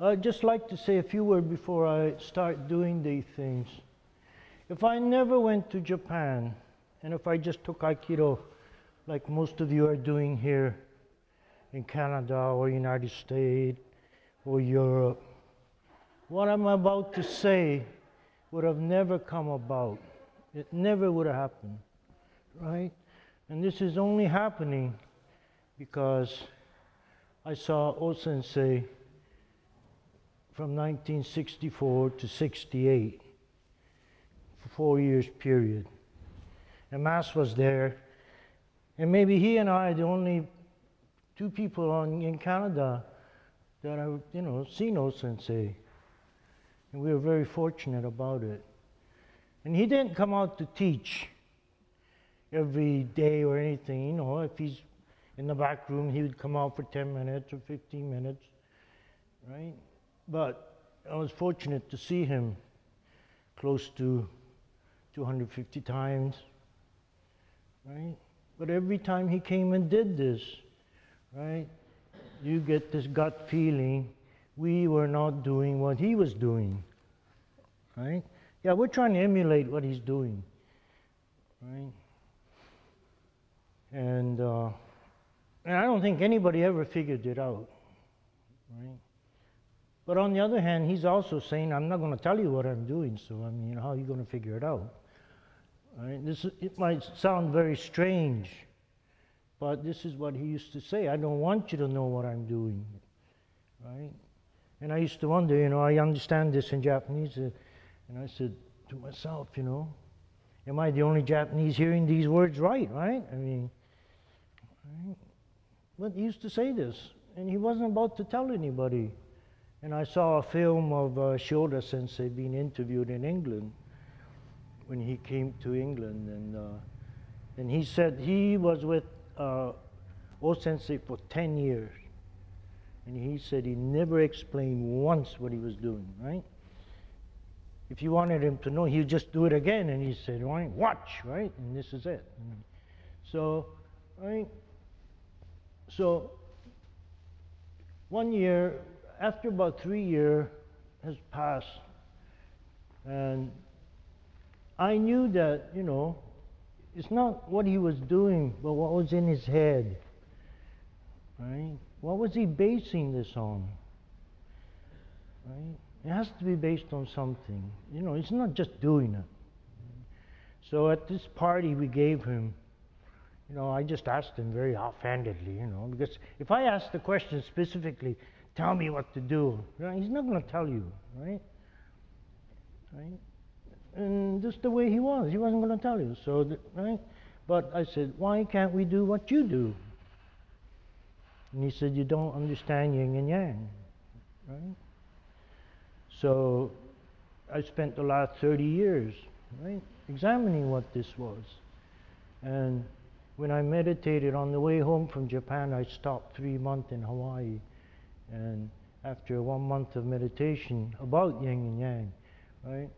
I'd just like to say a few words before I start doing these things. If I never went to Japan, and if I just took Aikido like most of you are doing here in Canada or United States or Europe, what I'm about to say would have never come about. It never would have happened, right? And this is only happening because I saw Sensei from 1964 to 68, for 4 years period. And Mass was there, and maybe he and I are the only two people in Canada that have, seen Sensei. And we were very fortunate about it. And he didn't come out to teach every day or anything. If he's in the back room, he would come out for 10 minutes or 15 minutes, right? But I was fortunate to see him close to 250 times, right? But every time he came and did this, right, you get this gut feeling we were not doing what he was doing, right? Yeah, we're trying to emulate what he's doing, right? And I don't think anybody ever figured it out, right? But on the other hand, he's also saying, I'm not going to tell you what I'm doing, so how are you going to figure it out? Right? It might sound very strange, but this is what he used to say. I don't want you to know what I'm doing, right? And I used to wonder, I understand this in Japanese, and I said to myself, am I the only Japanese hearing these words right? Right? Right? But he used to say this, and he wasn't about to tell anybody. And I saw a film of Shioda Sensei being interviewed in England when he came to England, and he said he was with Sensei for 10 years, and he said he never explained once what he was doing, right? If you wanted him to know, he'd just do it again, and he said, right, watch, right? And this is it. So, right? So, 1 year, after about 3 years has passed, and I knew that, it's not what he was doing, but what was in his head, right? What was he basing this on, right? It has to be based on something. It's not just doing it. So at this party we gave him, I just asked him very offhandedly, because if I asked the question specifically, tell me what to do, right? He's not going to tell you, right? Right? And just the way he wasn't going to tell you. So, right? But I said, why can't we do what you do? And he said, you don't understand yin and yang, right? So I spent the last 30 years, right, examining what this was. And when I meditated on the way home from Japan, I stopped 3 months in Hawaii. And after 1 month of meditation about yin and yang, right,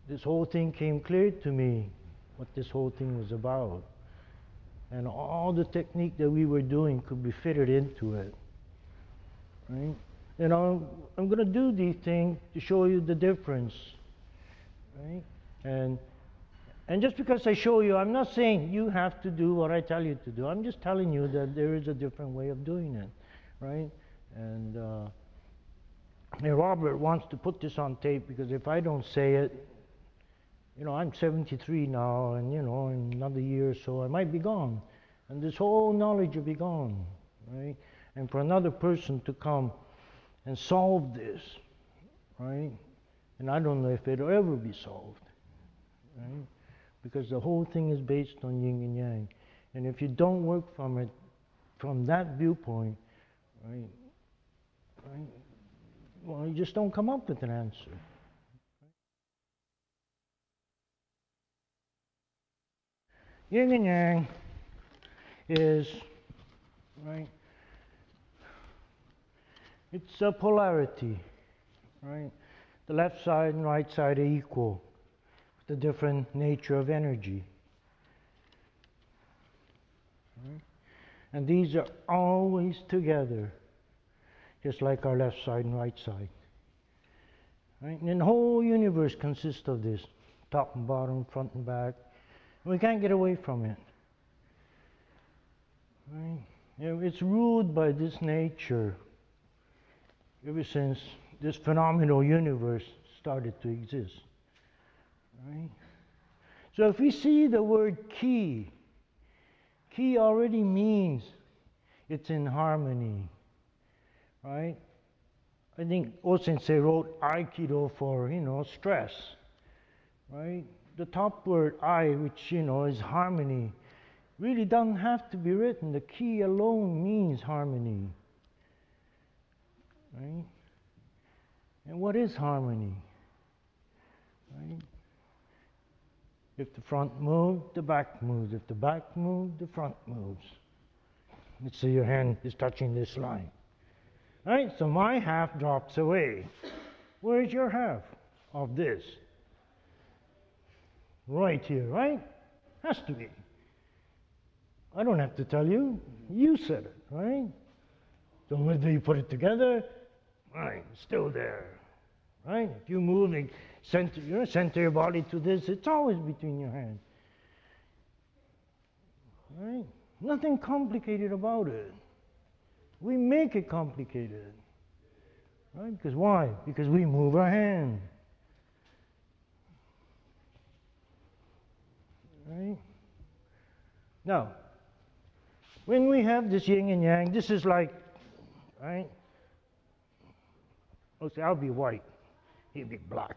this whole thing came clear to me, what this whole thing was about. And all the technique that we were doing could be fitted into it, right? I'm going to do these things to show you the difference, right? And just because I show you, I'm not saying you have to do what I tell you to do. I'm just telling you that there is a different way of doing it, right? And Robert wants to put this on tape because if I don't say it, I'm 73 now, and in another year or so I might be gone, and this whole knowledge will be gone, right? And for another person to come and solve this, right? And I don't know if it'll ever be solved, right? Because the whole thing is based on yin and yang, and if you don't work from it, from that viewpoint, right? Well, you just don't come up with an answer. Yin and yang is, right, it's a polarity, right? The left side and right side are equal, with a different nature of energy. Right? And these are always together. just like our left side and right side. Right? And the whole universe consists of this, top and bottom, front and back. And we can't get away from it. Right? It's ruled by this nature ever since this phenomenal universe started to exist. Right? So if we see the word ki, ki already means it's in harmony. Right? I think Sensei wrote Aikido for, stress. Right? The top word I, which, is harmony, really doesn't have to be written. The ki alone means harmony. Right? And what is harmony? Right? If the front moves, the back moves. If the back moves, the front moves. Let's say your hand is touching this line. Right? So my half drops away. Where's your half of this? Right here, right? Has to be. I don't have to tell you. You said it, right? So whether you put it together, right, still there. Right? If you move and center your body to this, it's always between your hands. Right? Nothing complicated about it. We make it complicated. Right? Because why? Because we move our hand. Right? Now, when we have this yin and yang, this is like, right? Okay, I'll be white. He'll be black.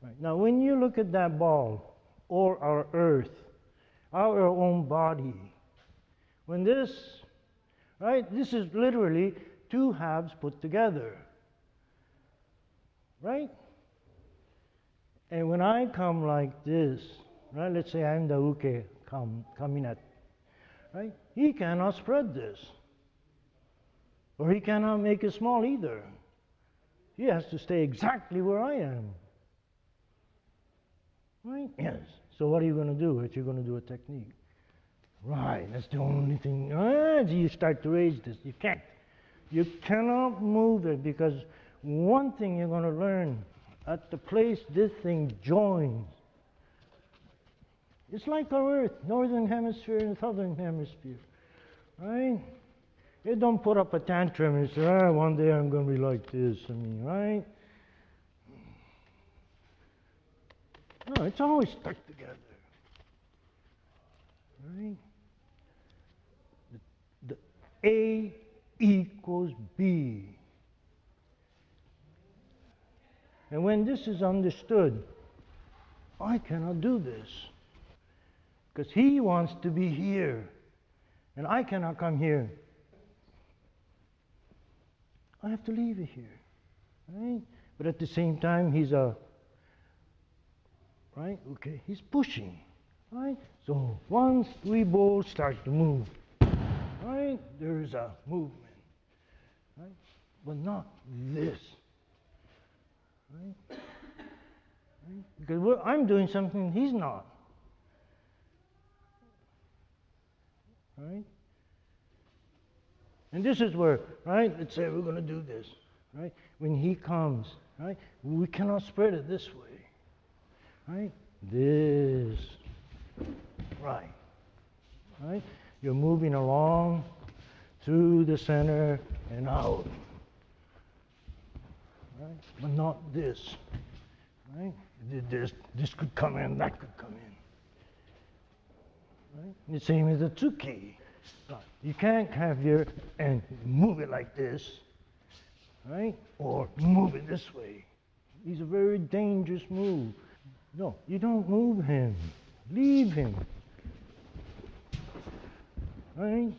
Right. Now, when you look at that ball, or our earth, our own body, when this, right, this is literally two halves put together. Right? And when I come like this, right, let's say I'm the uke coming at, right? He cannot spread this. Or he cannot make it small either. He has to stay exactly where I am. Right? Yes. So what are you going to do? You're going to do a technique. Right. That's the only thing. You start to raise this. You can't. You cannot move it, because one thing you're going to learn, at the place this thing joins, it's like our Earth, northern hemisphere and southern hemisphere. Right? You don't put up a tantrum and say, one day I'm going to be like this. Right? No, it's always stuck together. Right? The A equals B. And when this is understood, I cannot do this. Because he wants to be here. And I cannot come here. I have to leave it here. Right? But at the same time, he's right? Okay, he's pushing. Right? So once we both start to move, right? There's a movement. Right? But not this. Right? Right? Because I'm doing something he's not. Right? And this is where, right, let's say we're going to do this, right? When he comes, right, we cannot spread it this way, right? This, right, right? You're moving along through the center and out, right? But not this, right? This could come in, that could come in. Right? The same as the tsuki. You can't have your and move it like this, right? Or move it this way. These are very dangerous moves. No, you don't move him. Leave him. Right?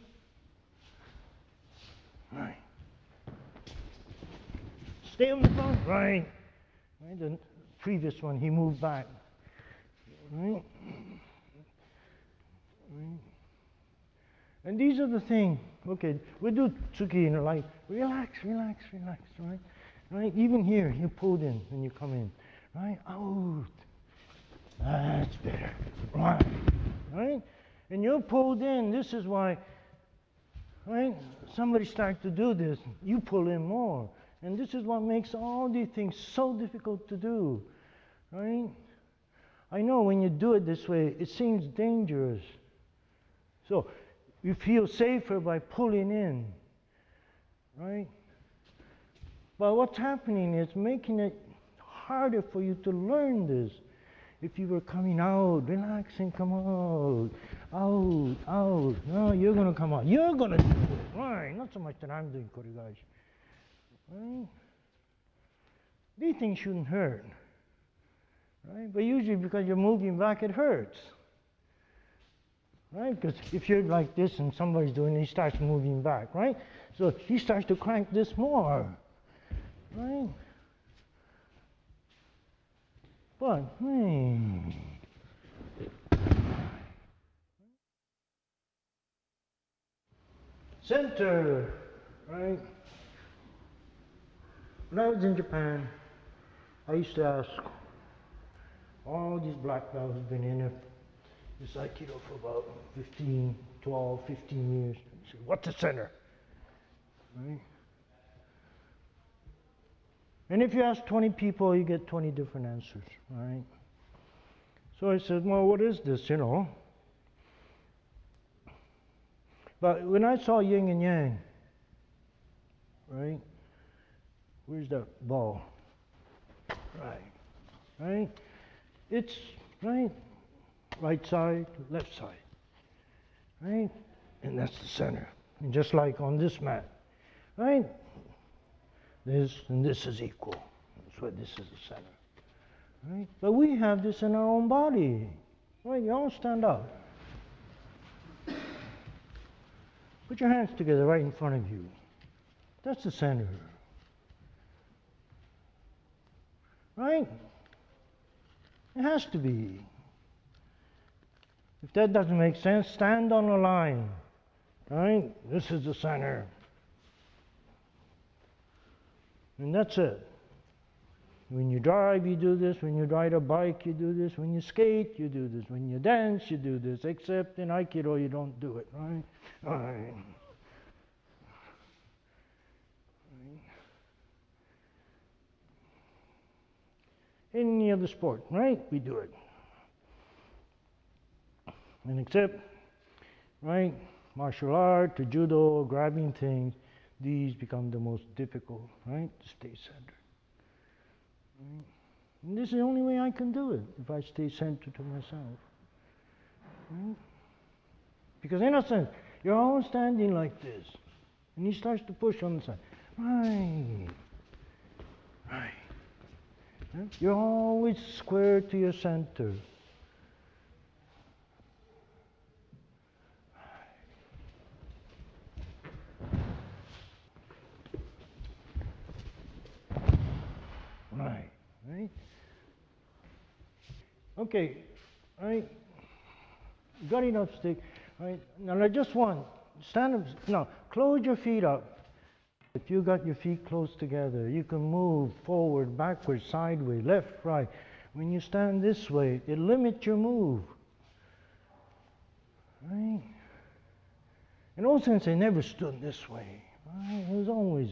Right. Stay on the front. Right. Right. The previous one, he moved back. Right. Right. And these are the things. Okay, we do tsuki, like relax, relax, relax, right? Right. Even here, you pulled in when you come in, right? Out. That's better. Right. Right. And you're pulled in. This is why right? Somebody starts to do this, you pull in more. And this is what makes all these things so difficult to do, right? I know when you do it this way, it seems dangerous. So you feel safer by pulling in, right? But what's happening is making it harder for you to learn this. If you were coming out, relaxing, come out, out. No, you're going to come out. You're going to do it, right? Not so much that I'm doing Korigashi, right? These things shouldn't hurt, right? But usually because you're moving back, it hurts, right? Because if you're like this and somebody's doing it, he starts moving back, right? So he starts to crank this more, right? But, center, right? When I was in Japan, I used to ask all these black belts who've been in this Aikido for about 12, 15 years. I said, what's the center? Right? And if you ask 20 people, you get 20 different answers, right? So I said, well, what is this, you know? But when I saw Yin and Yang, right? Where's that ball? Right? It's, right side, left side, right? And that's the center. And just like on this mat, right? This and this is equal. That's why this is the center, right? But we have this in our own body, right? You all stand up. Put your hands together right in front of you. That's the center. Right? It has to be. If that doesn't make sense, stand on a line. Right? This is the center. And that's it. When you drive, you do this. When you ride a bike, you do this. When you skate, you do this. When you dance, you do this. Except in Aikido, you don't do it, right? Right. Any other sport, right? We do it. And except, right, martial art to judo, grabbing things, these become the most difficult, right? To stay centered. Right? And this is the only way I can do it, if I stay centered to myself. Right? Because in a sense, you're all standing like this. And he starts to push on the side. Right. You're always square to your center. Right? Okay, right? You got enough stick, right? Now I just want, stand up, now close your feet up. If you got your feet close together, you can move forward, backwards, sideways, left, right. When you stand this way, it limits your move. Right? And old Sensei never stood this way. Right? He was always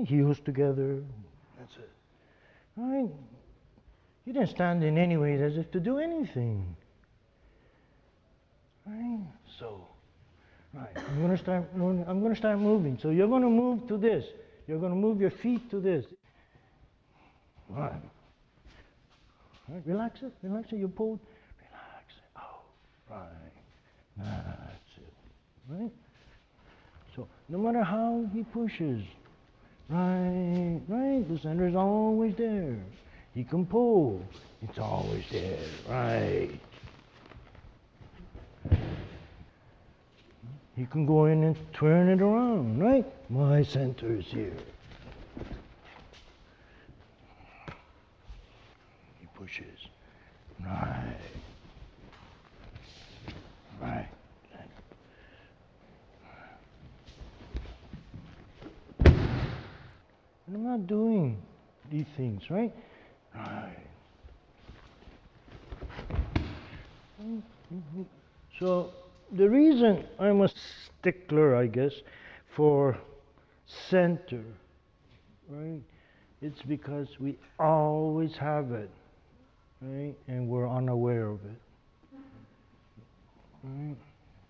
heels together. That's it. Right? He didn't stand in any way as if to do anything. Right? So. Right. I'm going to start moving. So you're going to move to this. You're going to move your feet to this. Right. Relax it. You pulled. Relax it. Oh. Right. That's it. Right. So no matter how he pushes, right. The center is always there. He can pull. It's always there. Right. You can go in and turn it around, right? My center is here. He pushes. Right. And I'm not doing these things, right? So the reason I must stickler, I guess, for center, right? It's because we always have it, right? And we're unaware of it. Right?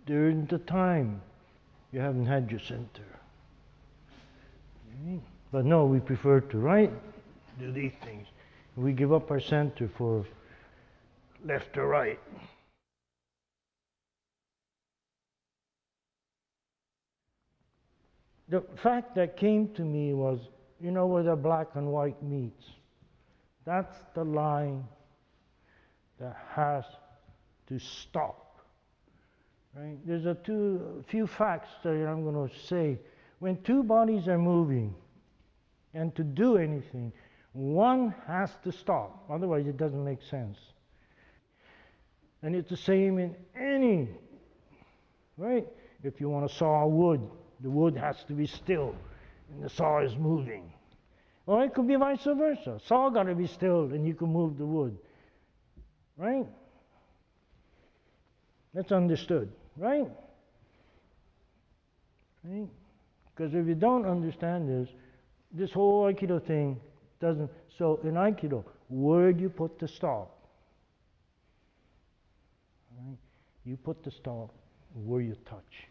During the time you haven't had your center. Right? But no, we prefer to, right? Do these things. We give up our center for left or right. The fact that came to me was, you know where the black and white meets? That's the line that has to stop. Right? There's a few facts that I'm going to say. When two bodies are moving, and to do anything, one has to stop. Otherwise, it doesn't make sense. And it's the same in any, right? If you want to saw wood, the wood has to be still, and the saw is moving. Or it could be vice versa. Saw got to be still, and you can move the wood, right? That's understood, right? Right? Because if you don't understand this whole Aikido thing doesn't. So in Aikido, where do you put the stop? Right? You put the stop where you touch.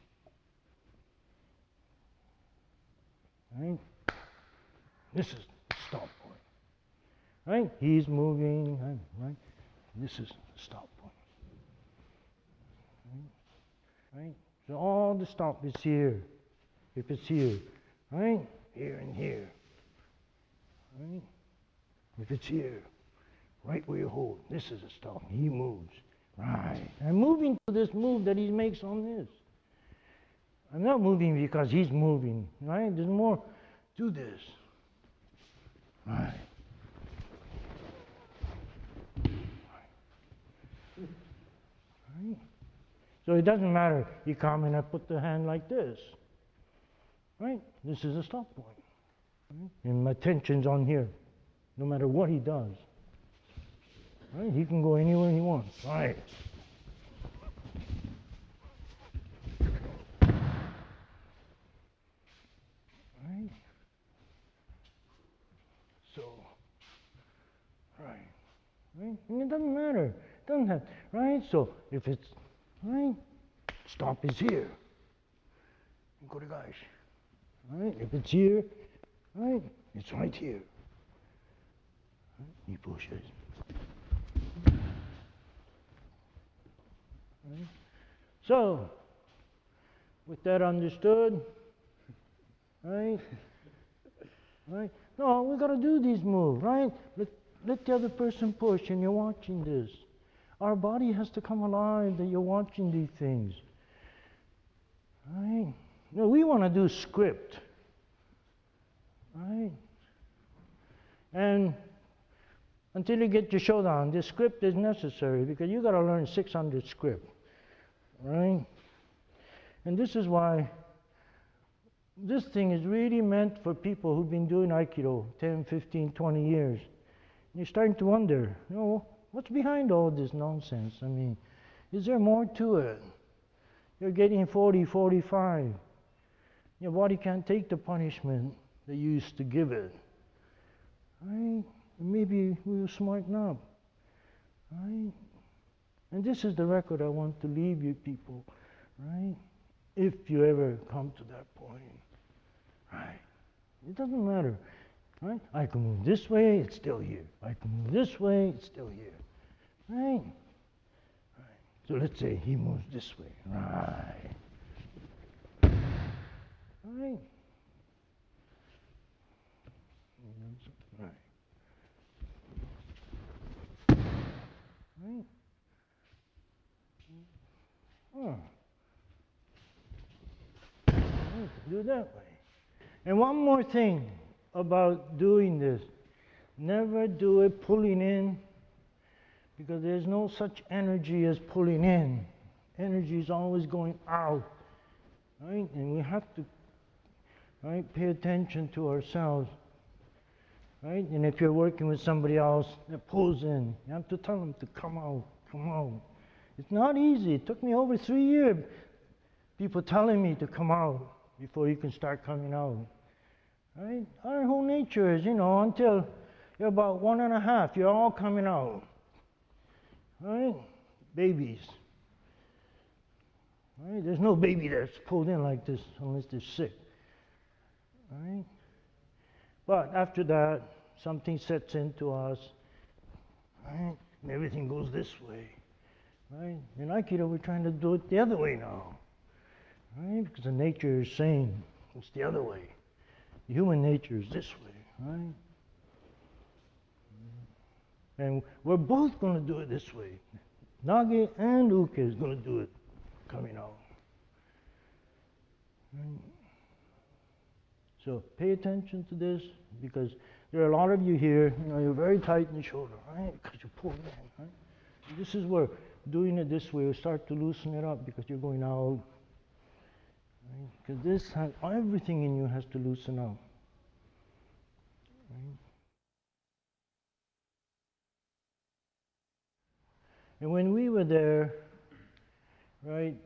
Right? This is the stop point. Right? He's moving, right? This is the stop point. Right? So all the stop is here. If it's here, right? Here and here. Right? If it's here, right where you hold, this is a stop. He moves. Right. I'm moving to this move that he makes on this. I'm not moving because he's moving. Right? There's more to this. Right. Right. So it doesn't matter. You come and I put the hand like this. Right? This is a stop point. Right? And my tension's on here. No matter what he does. Right? He can go anywhere he wants. Right. Right? So, right. Right? And it doesn't matter. It doesn't have, right? So, if it's, right? Stop is here. Go to guys. Right? If it's here, right? It's right here. Right? He pushes. Right? So, with that understood, right? Right? No, we got to do these moves, right? Let the other person push, and you're watching this. Our body has to come alive that you're watching these things. Right? No, we want to do script. Right? And until you get your showdown, this script is necessary because you got to learn 600 script. Right? And this is why this thing is really meant for people who've been doing Aikido 10, 15, 20 years. And you're starting to wonder, you know, what's behind all this nonsense? I mean, is there more to it? You're getting 40, 45. Your body can't take the punishment that you used to give it. Right? Maybe we'll smarten up. Right? And this is the record I want to leave you people. Right? If you ever come to that point. Right? It doesn't matter. Right? I can move this way, it's still here. I can move this way, it's still here. Right? Right. So let's say he moves this way. Right. Right. Right. Right. Oh. Do it that way. And one more thing about doing this. Never do it pulling in, because there's no such energy as pulling in. Energy is always going out. Right? And we have to, right, pay attention to ourselves. Right? And if you're working with somebody else that pulls in, you have to tell them to come out, come out. It's not easy. It took me over 3 years. people telling me to come out before you can start coming out. Right? Our whole nature is, until you're about 1.5, you're all coming out. Right? Babies. Right? There's no baby that's pulled in like this unless they're sick. Right? But after that, something sets into us. Right? And everything goes this way. Right? In Aikido, we're trying to do it the other way now. Right? Because the nature is saying it's the other way. The human nature is this way. Right? And we're both going to do it this way. Nage and Uke is going to do it coming out. Right? So pay attention to this, because there are a lot of you here, you're very tight in the shoulder, right? Because you're pulling in, right? And this is where doing it this way will start to loosen it up, because you're going out. Right? Because this has, everything in you has to loosen up. Right? And when we were there, right,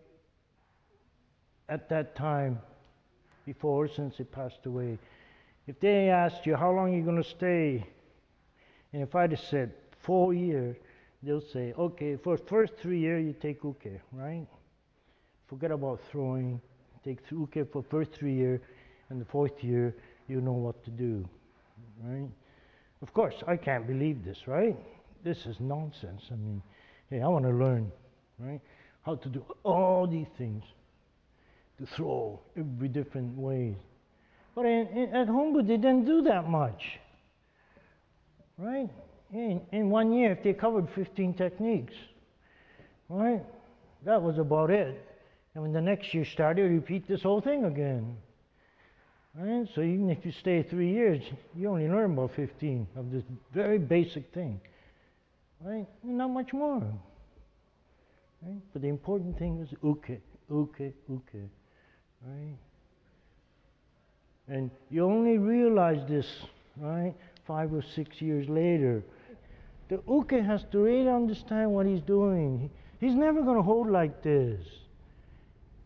at that time, before Sensei passed away, if they asked you, how long are you going to stay? And if I'd have said 4 years, they'll say, okay, for the first 3 years you take Uke, right? Forget about throwing. Take Uke for first 3 years, and the 4th year you know what to do, right? Of course, I can't believe this, right? This is nonsense. I mean, hey, I want to learn, right? How to do all these things, to throw every different way. But at Hombu, they didn't do that much, right? In 1 year, if they covered 15 techniques, right? That was about it. And when the next year started, repeat this whole thing again. Right? So even if you stay 3 years, you only learn about 15 of this very basic thing. Right? And not much more. Right? But the important thing is Uke, Uke, Uke. Right? And you only realize this, right, 5 or 6 years later. The Uke has to really understand what he's doing. He's never going to hold like this.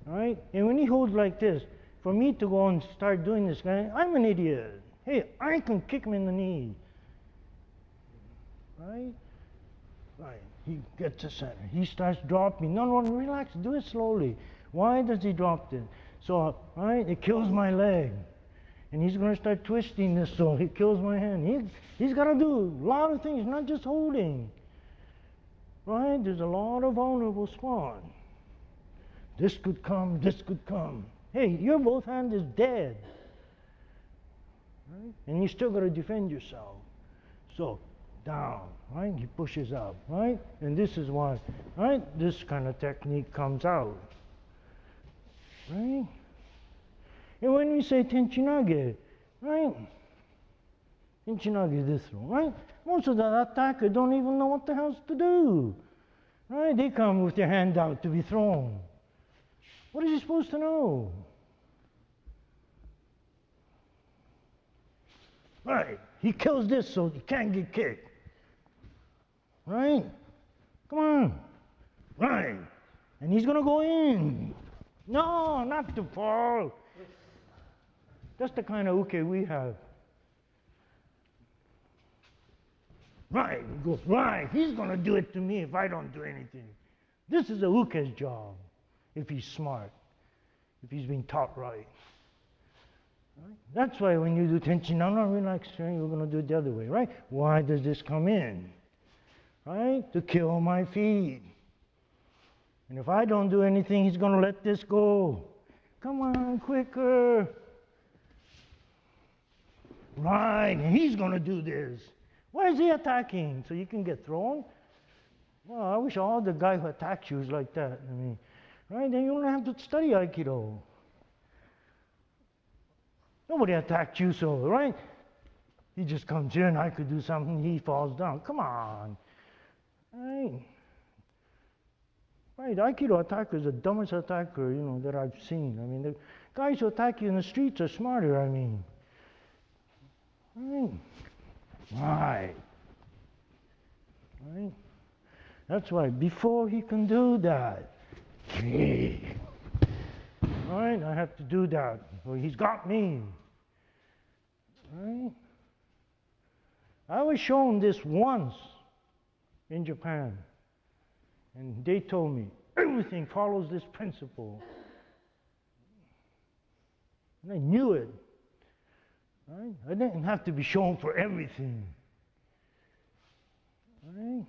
Right? And when he holds like this, for me to go and start doing this, I'm an idiot. Hey, I can kick him in the knee. Right? Right. He gets the center. He starts dropping. No, relax. Do it slowly. Why does he drop it? So, right, it kills my leg. And he's going to start twisting this so it kills my hand. He's got to do a lot of things, not just holding. Right? There's a lot of vulnerable spots. This could come, this could come. Hey, your both hand is dead. Right? And you still got to defend yourself. So, down, right? He pushes up, right? And this is why, right? This kind of technique comes out. Right? And when we say Tenchinage, right? Tenchinage is this one, right? Most of the attackers don't even know what the hell's to do. Right? They come with their hand out to be thrown. What is he supposed to know? Right. He kills this so he can't get kicked. Right? Come on. Right. And he's going to go in. No, not to fall. That's the kind of uke we have. Right. He goes, right. He's going to do it to me if I don't do anything. This is a uke's job. If he's smart, if he's being taught right. Right? That's why when you do tension, no, relax, we're going to do it the other way, right? Why does this come in? Right? To kill my feet. And if I don't do anything, he's going to let this go. Come on, quicker. Right, and he's going to do this. Why is he attacking? So you can get thrown? Well, I wish all the guy who attacks you is like that. I mean, right? Then you don't have to study Aikido. Nobody attacked you, so, right? He just comes here and I could do something, he falls down. Come on. Right? Right, Aikido attacker is the dumbest attacker, that I've seen. I mean, the guys who attack you in the streets are smarter, I mean. Right. Right? That's why before he can do that, Right? I have to do that. Well, he's got me. Right? I was shown this once in Japan, and they told me everything follows this principle. And I knew it. Right? I didn't have to be shown for everything. Right?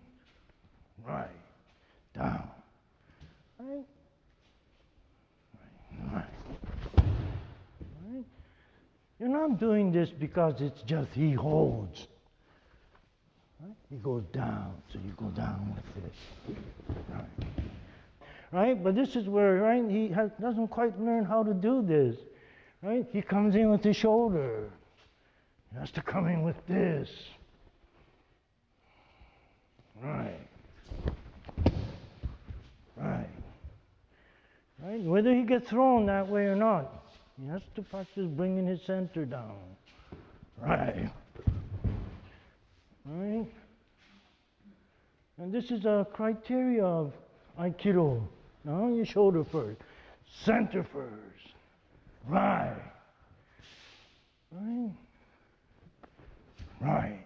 Right. Down. Right? Right. Right? You're not doing this because it's just he holds. Right? He goes down, so you go down with it. Right? Right? But this is where, right, he doesn't quite learn how to do this. Right? He comes in with his shoulder. He has to come in with this. Right. Right. Right? Whether he gets thrown that way or not, he has to practice bringing his center down. Right. Right? And this is a criteria of Aikido. Now your shoulder first, center first. Right. Right. Right.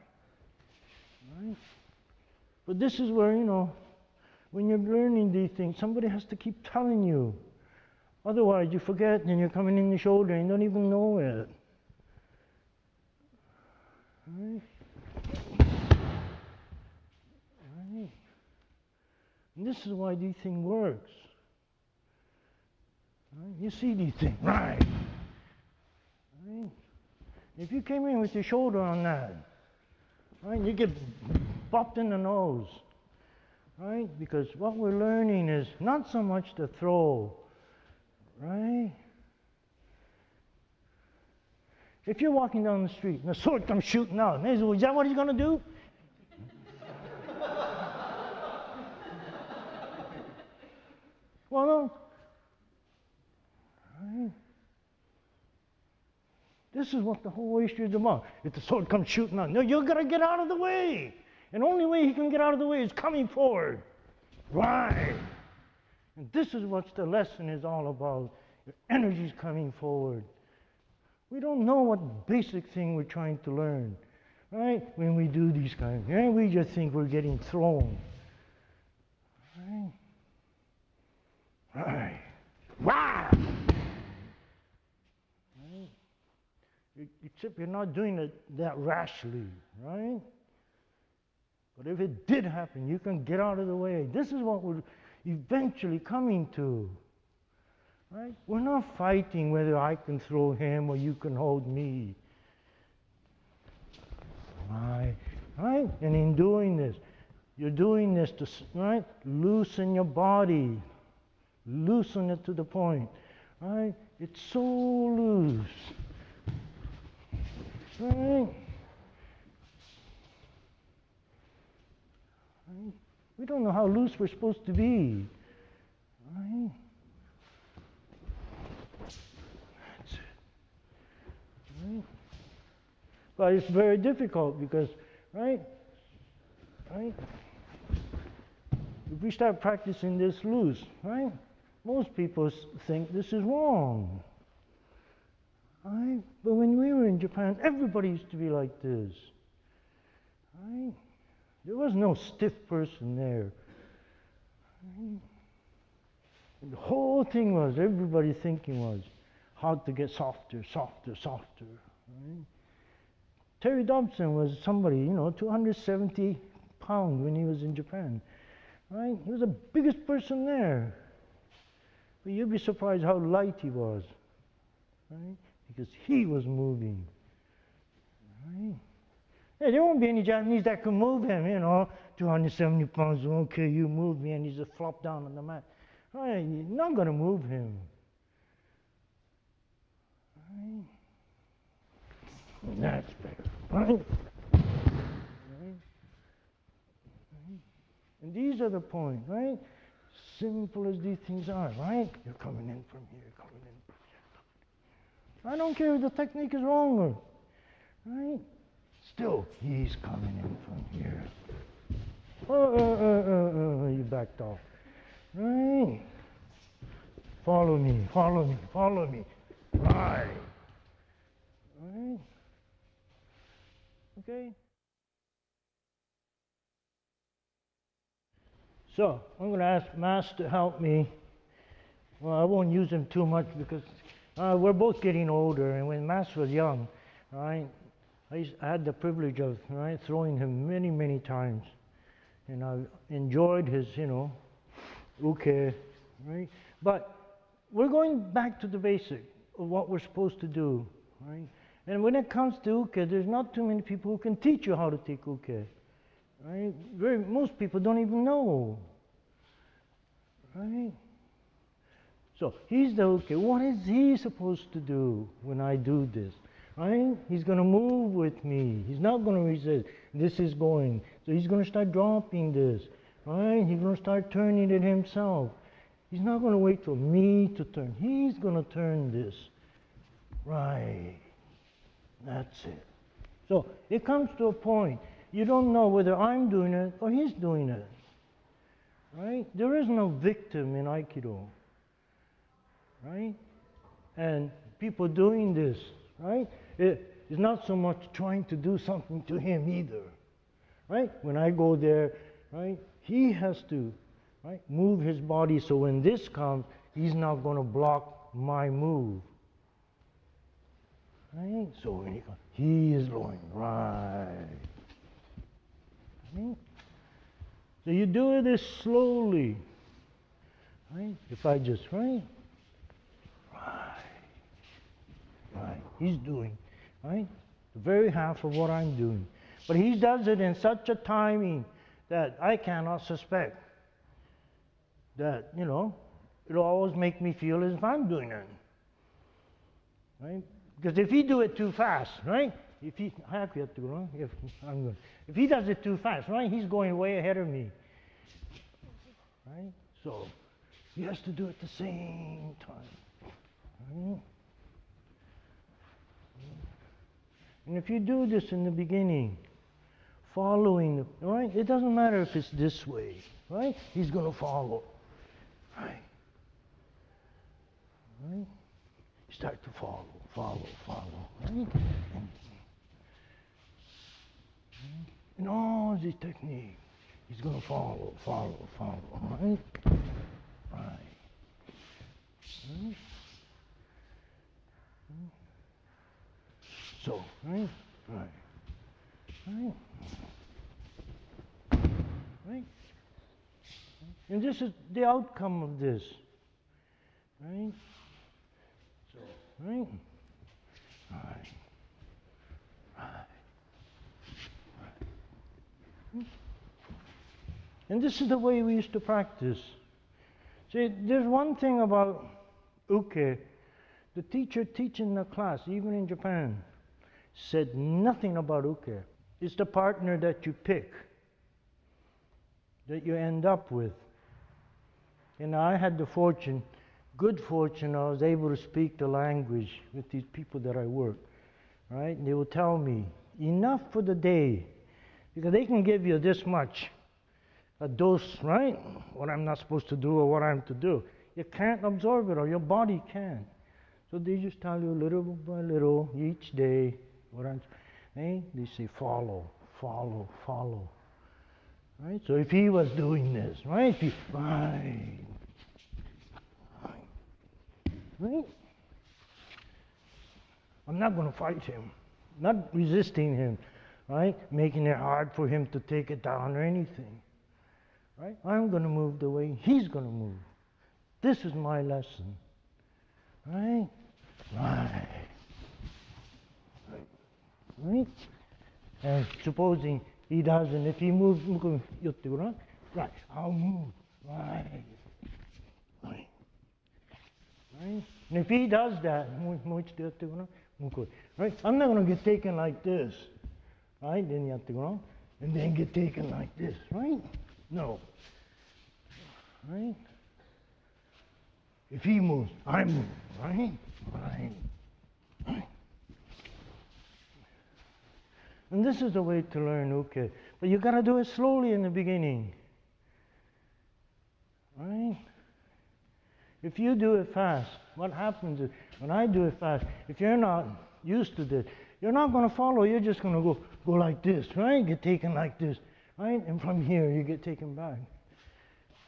Right. But this is where, when you're learning these things, somebody has to keep telling you. Otherwise, you forget and you're coming in the shoulder and you don't even know it. Right? Right? And this is why these things works. Right? You see these things, right? Right? If you came in with your shoulder on that, right, you get bopped in the nose. Right? Because what we're learning is not so much to throw, right? If you're walking down the street and the sword comes shooting out, is that what he's going to do? Well, no. Right? This is what the whole issue is about. If the sword comes shooting out, no, you're going to get out of the way. And the only way he can get out of the way is coming forward. Right. And this is what the lesson is all about. Your energy's coming forward. We don't know what basic thing we're trying to learn. Right? When we do these kinds of things, we just think we're getting thrown. Right? Right. Wow! Right? Except you're not doing it that rashly. Right? But if it did happen, you can get out of the way. This is what we're eventually coming to. Right? We're not fighting whether I can throw him or you can hold me. Right? Right? And in doing this, you're doing this to, right, loosen your body. Loosen it to the point. Right? It's so loose. Right? Right? We don't know how loose we're supposed to be. Right? That's it. Right? But it's very difficult because, right? Right? If we start practicing this loose, right? Most people think this is wrong. Right? But when we were in Japan, everybody used to be like this. Right? There was no stiff person there. Right? And the whole thing was, everybody thinking was, how to get softer, softer, softer. Right? Terry Dobson was somebody, 270 pounds when he was in Japan. Right? He was the biggest person there. But you'd be surprised how light he was. Right? Because he was moving. Right? Hey, there won't be any Japanese that can move him, 270 pounds, okay, you move me, and he's just flopped down on the mat. Right? You're not going to move him. Right? And that's better. Right? Right? And these are the points, right? Simple as these things are, right? You're coming in from here, coming in from here. I don't care if the technique is wrong or, right? Still, he's coming in from here. You backed off. Right? Follow me, follow me, follow me. Right. Right. Okay. So I'm going to ask Mass to help me. Well, I won't use him too much because we're both getting older, and when Mass was young, right, I had the privilege of throwing him many, many times, and I enjoyed his, uke, right? But we're going back to the basic of what we're supposed to do, right? And when it comes to uke, there's not too many people who can teach you how to take uke, right? Most people don't even know, right? So he's the uke. What is he supposed to do when I do this? Right? He's going to move with me. He's not going to resist. This is going. So he's going to start dropping this. Right? He's going to start turning it himself. He's not going to wait for me to turn. He's going to turn this. Right. That's it. So it comes to a point. You don't know whether I'm doing it or he's doing it. Right? There is no victim in Aikido. Right? And people doing this, right? It is not so much trying to do something to him either. Right? When I go there, right, he has to move his body so when this comes, he's not going to block my move. Right? So when he comes, he is going right. Right? So you do this slowly. Right? If I just, right? Right, he's doing, right, the very half of what I'm doing. But he does it in such a timing that I cannot suspect that, it'll always make me feel as if I'm doing it. Right? Because if he do it too fast, right, if he does it too fast, right, he's going way ahead of me. Right? So he has to do it at the same time. Right? And if you do this in the beginning, following, right? It doesn't matter if it's this way, right? He's going to follow, right? Right? You start to follow, right? And all the technique, he's going to follow, right? Right. Right? So, right? Right? And this is the outcome of this. Right? So, right? And this is the way we used to practice. See, there's one thing about uke. The teacher teaching the class, even in Japan, said nothing about uke. It's the partner that you pick, that you end up with. And I had the fortune, good fortune, I was able to speak the language with these people that I work. Right? And they will tell me, enough for the day. Because they can give you this much, a dose, right? What I'm not supposed to do or what I'm to do. You can't absorb it or your body can't. So they just tell you little by little each day. They say follow. Right? So if he was doing this, right? Right? I'm not going to fight him. Not resisting him, right? Making it hard for him to take it down or anything. Right? I'm going to move the way he's going to move. This is my lesson. Right? Right? And supposing he doesn't, if he moves, right, I'll move. Right? And if he does that, right? I'm not going to get taken like this. Right? Then you have to go and then get taken like this. Right? No. Right? If he moves, I move. Right? And this is the way to learn uke. But you got to do it slowly in the beginning. Right? If you do it fast, what happens is, when I do it fast, if you're not used to this, you're not going to follow. You're just going to go like this, right? Get taken like this, right? And from here, you get taken back.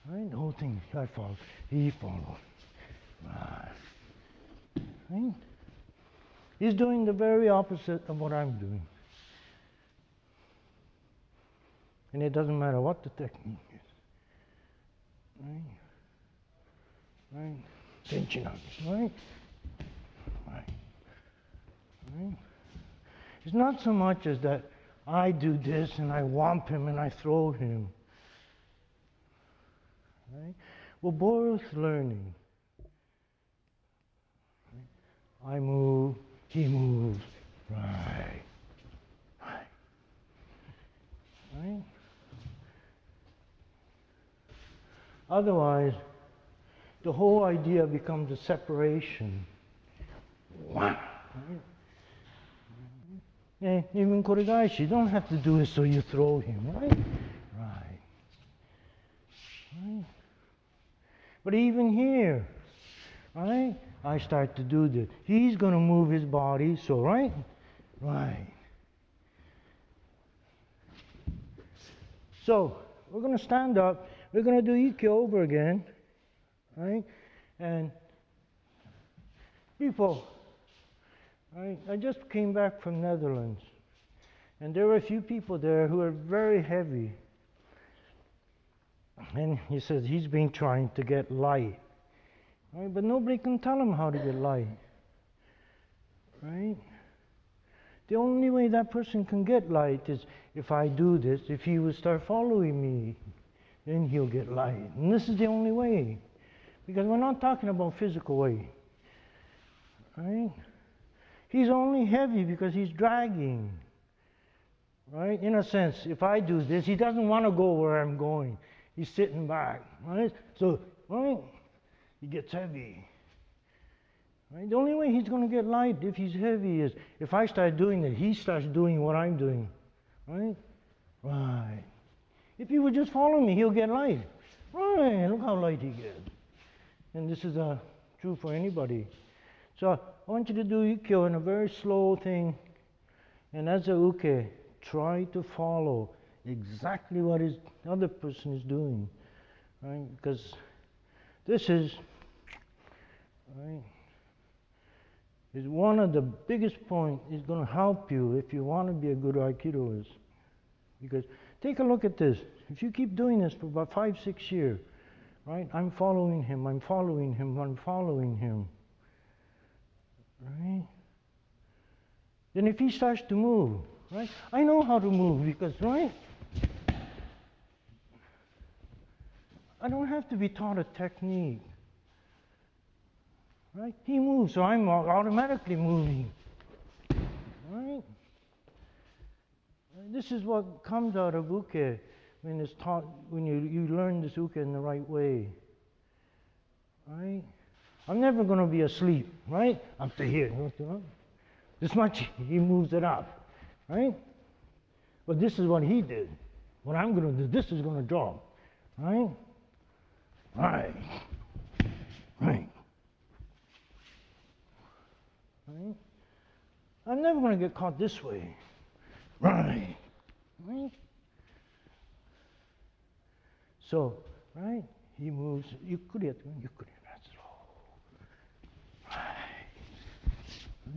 Right? The whole thing, I follow, he follows. Right? He's doing the very opposite of what I'm doing. And it doesn't matter what the technique is. Right? Right? Tension up, right? Right. Right? It's not so much as that I do this and I whomp him and I throw him. Right? We're both learning. Right? I move, he moves. Right. Right. Right? Otherwise, the whole idea becomes a separation. Right? Even koregaishi, you don't have to do it so you throw him, right? Right. Right. But even here, right? I start to do this. He's going to move his body, so right? Right. So, we're going to stand up. We're going to do Ikkyo over again, right? And people, right? I just came back from Netherlands, and there were a few people there who are very heavy. And he says he's been trying to get light, right? But nobody can tell him how to get light, right? The only way that person can get light is if I do this, if he will start following me, then he'll get light. And this is the only way, because we're not talking about physical weight, right? He's only heavy because he's dragging, right? In a sense, if I do this, he doesn't want to go where I'm going. He's sitting back, right? So, right, he gets heavy. Right? The only way he's going to get light if he's heavy is if I start doing it, he starts doing what I'm doing, right? Right. If he would just follow me, he'll get light. Right, look how light he gets. And this is true for anybody. So I want you to do Ikkyo in a very slow thing. And as a uke, try to follow exactly what the other person is doing. Right? Because this is, right, is one of the biggest points. Is going to help you if you want to be a good Aikidoist. Because take a look at this. If you keep doing this for about 5-6 years, right? I'm following him, I'm following him, I'm following him. Right? Then if he starts to move, right? I know how to move because, right? I don't have to be taught a technique. Right? He moves, so I'm automatically moving. Right? This is what comes out of uke when it's taught, when you learn this uke in the right way. Right? I'm never going to be asleep, right? Up to here. This much, he moves it up, right? But this is what he did. What I'm going to do, this is going to drop, right? Right. Right. Right? I'm never going to get caught this way. Right. Right? So, right? He moves. You could that's slow.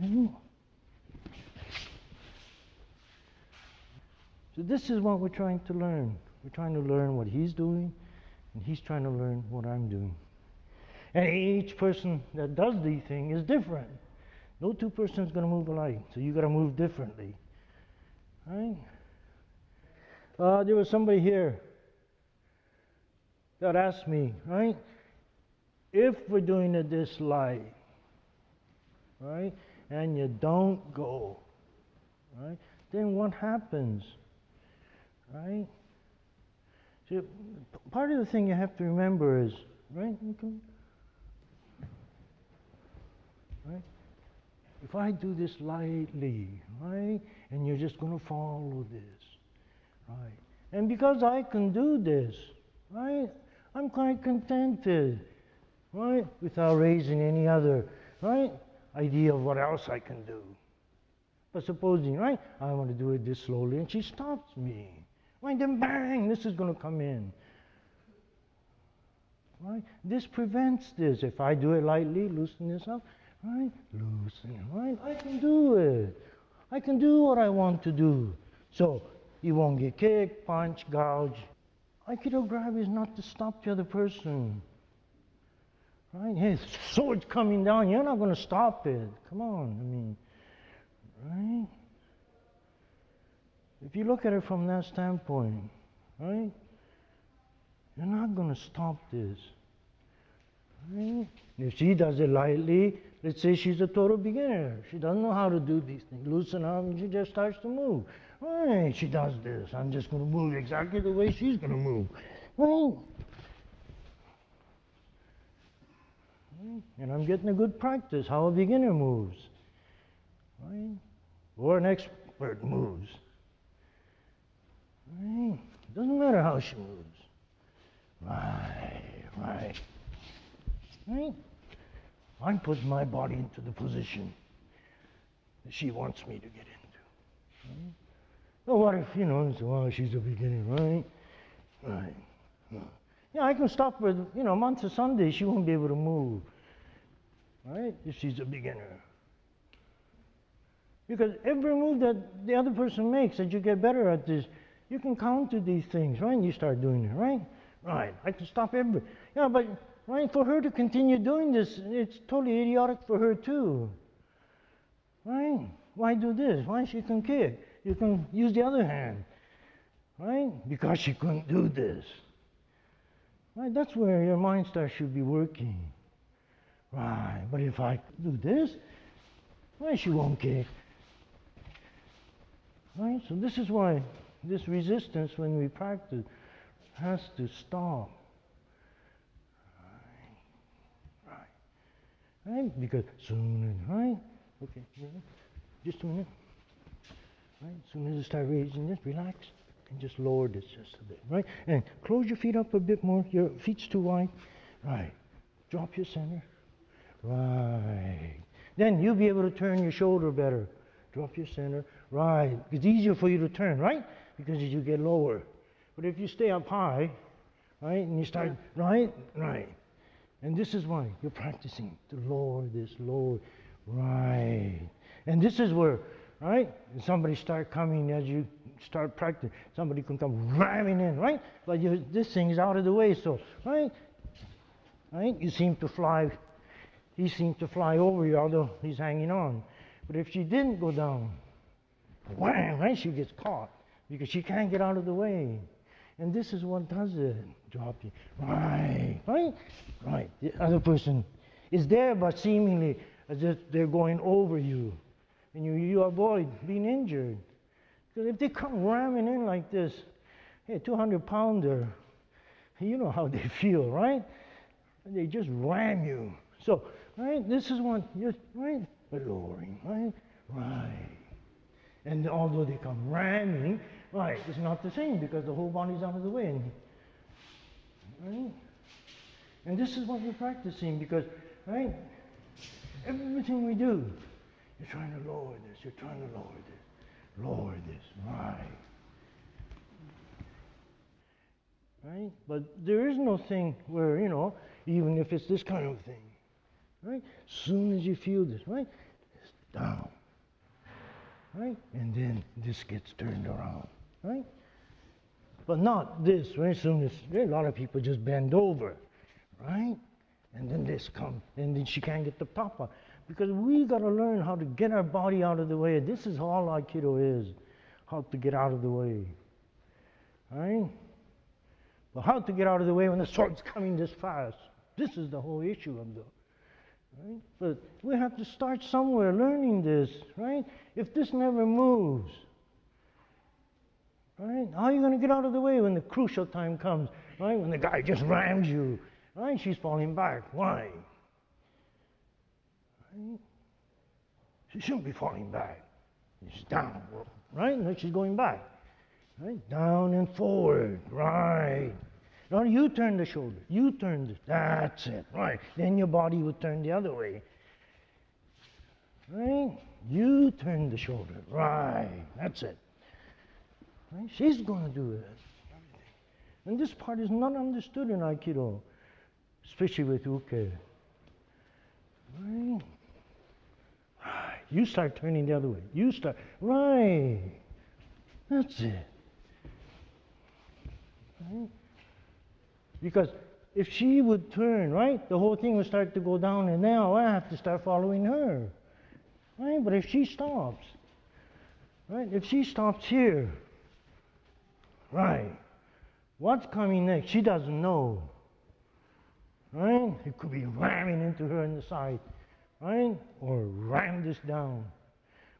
Right. So this is what we're trying to learn. We're trying to learn what he's doing, and he's trying to learn what I'm doing. And each person that does these things is different. No two persons going to move alike, so you got to move differently. Right? There was somebody here that asked me, right? If we're doing it this light, right, and you don't go, right, then what happens, right? So part of the thing you have to remember is, right, right? If I do this lightly, right, and you're just going to follow this, right, and because I can do this, right, I'm quite contented, right? Without raising any other, right, idea of what else I can do. But supposing, right, I want to do it this slowly, and she stops me. Right, then bang, this is going to come in. Right? This prevents this. If I do it lightly, loosen this up, right? Loosen, right? I can do it. I can do what I want to do. So you won't get kicked, punched, gouged. Aikido grab is not to stop the other person. Right? Hey, sword's coming down. You're not going to stop it. Come on. I mean, right? If you look at it from that standpoint, right? You're not going to stop this. Right? If she does it lightly, let's say she's a total beginner. She doesn't know how to do these things. Loosen up and she just starts to move. Right, she does this. I'm just going to move exactly the way she's going to move. Right? And I'm getting a good practice how a beginner moves. Right? Or an expert moves. Right? Doesn't matter how she moves. Right. Right? I'm putting my body into the position that she wants me to get into. Right? Well, what if, well, she's a beginner, right? Right. Yeah, I can stop her, months of Sunday, she won't be able to move. Right? If she's a beginner. Because every move that the other person makes, as you get better at this, you can counter these things, right? And you start doing it, right? Right. I can stop every. Yeah, but right, for her to continue doing this, it's totally idiotic for her too. Right? Why do this? Why she can kick? You can use the other hand. Right? Because she couldn't do this. Right? That's where your mind star should be working. Right. But if I do this, why she won't kick? Right? So this is why this resistance when we practice has to stop. Right? Because soon as, right? Okay, just a minute. Right? As soon as you start raising this, relax and just lower this just a bit, right? And close your feet up a bit more. Your feet's too wide. Right. Drop your center. Right. Then you'll be able to turn your shoulder better. Drop your center. Right. It's easier for you to turn, right? Because as you get lower. But if you stay up high, right, and you start, right. And this is why you're practicing to lower this, lower, right. And this is where, right, somebody start coming as you start practicing. Somebody can come ramming in, right? But this thing is out of the way, so, right? You seem to fly, he seems to fly over you, although he's hanging on. But if she didn't go down, wham, right, she gets caught because she can't get out of the way. And this is what does it. Drop you. Right. The other person is there, but seemingly as if they're going over you. And you avoid being injured. Because if they come ramming in like this, hey, 200-pounder, you know how they feel, right? They just ram you. So, right, this is what you're, right, but lowering, right. And although they come ramming, right, it's not the same because the whole body's out of the way. Right? And this is what we're practicing because, right, everything we do, you're trying to lower this, you're trying to lower this, right. Right? But there is no thing where, even if it's this kind of thing, right, as soon as you feel this, right, it's down. Right? And then this gets turned around, right? But not this, right? Soon as a lot of people just bend over, right? And then this comes, and then she can't get the top on. Because we got to learn how to get our body out of the way. This is all Aikido is, how to get out of the way, right? But how to get out of the way when the sword's coming this fast? This is the whole issue of the. Right? But we have to start somewhere learning this, right? If this never moves, right? How are you going to get out of the way when the crucial time comes, right? When the guy just rams you, right? She's falling back. Why? Right? She shouldn't be falling back. She's down, right? And she's going back, right? Down and forward, right? No, you turn the shoulder. You turn this. That's it. Right. Then your body would turn the other way. Right? You turn the shoulder. Right. That's it. Right? She's going to do it. And this part is not understood in Aikido, especially with uke. Right? Right. You start turning the other way. You start. Right. That's it. Right? Because if she would turn, right, the whole thing would start to go down, and now I have to start following her. Right? But if she stops, right, if she stops here, right, what's coming next? She doesn't know. Right? It could be ramming into her in the side, right? Or ram this down.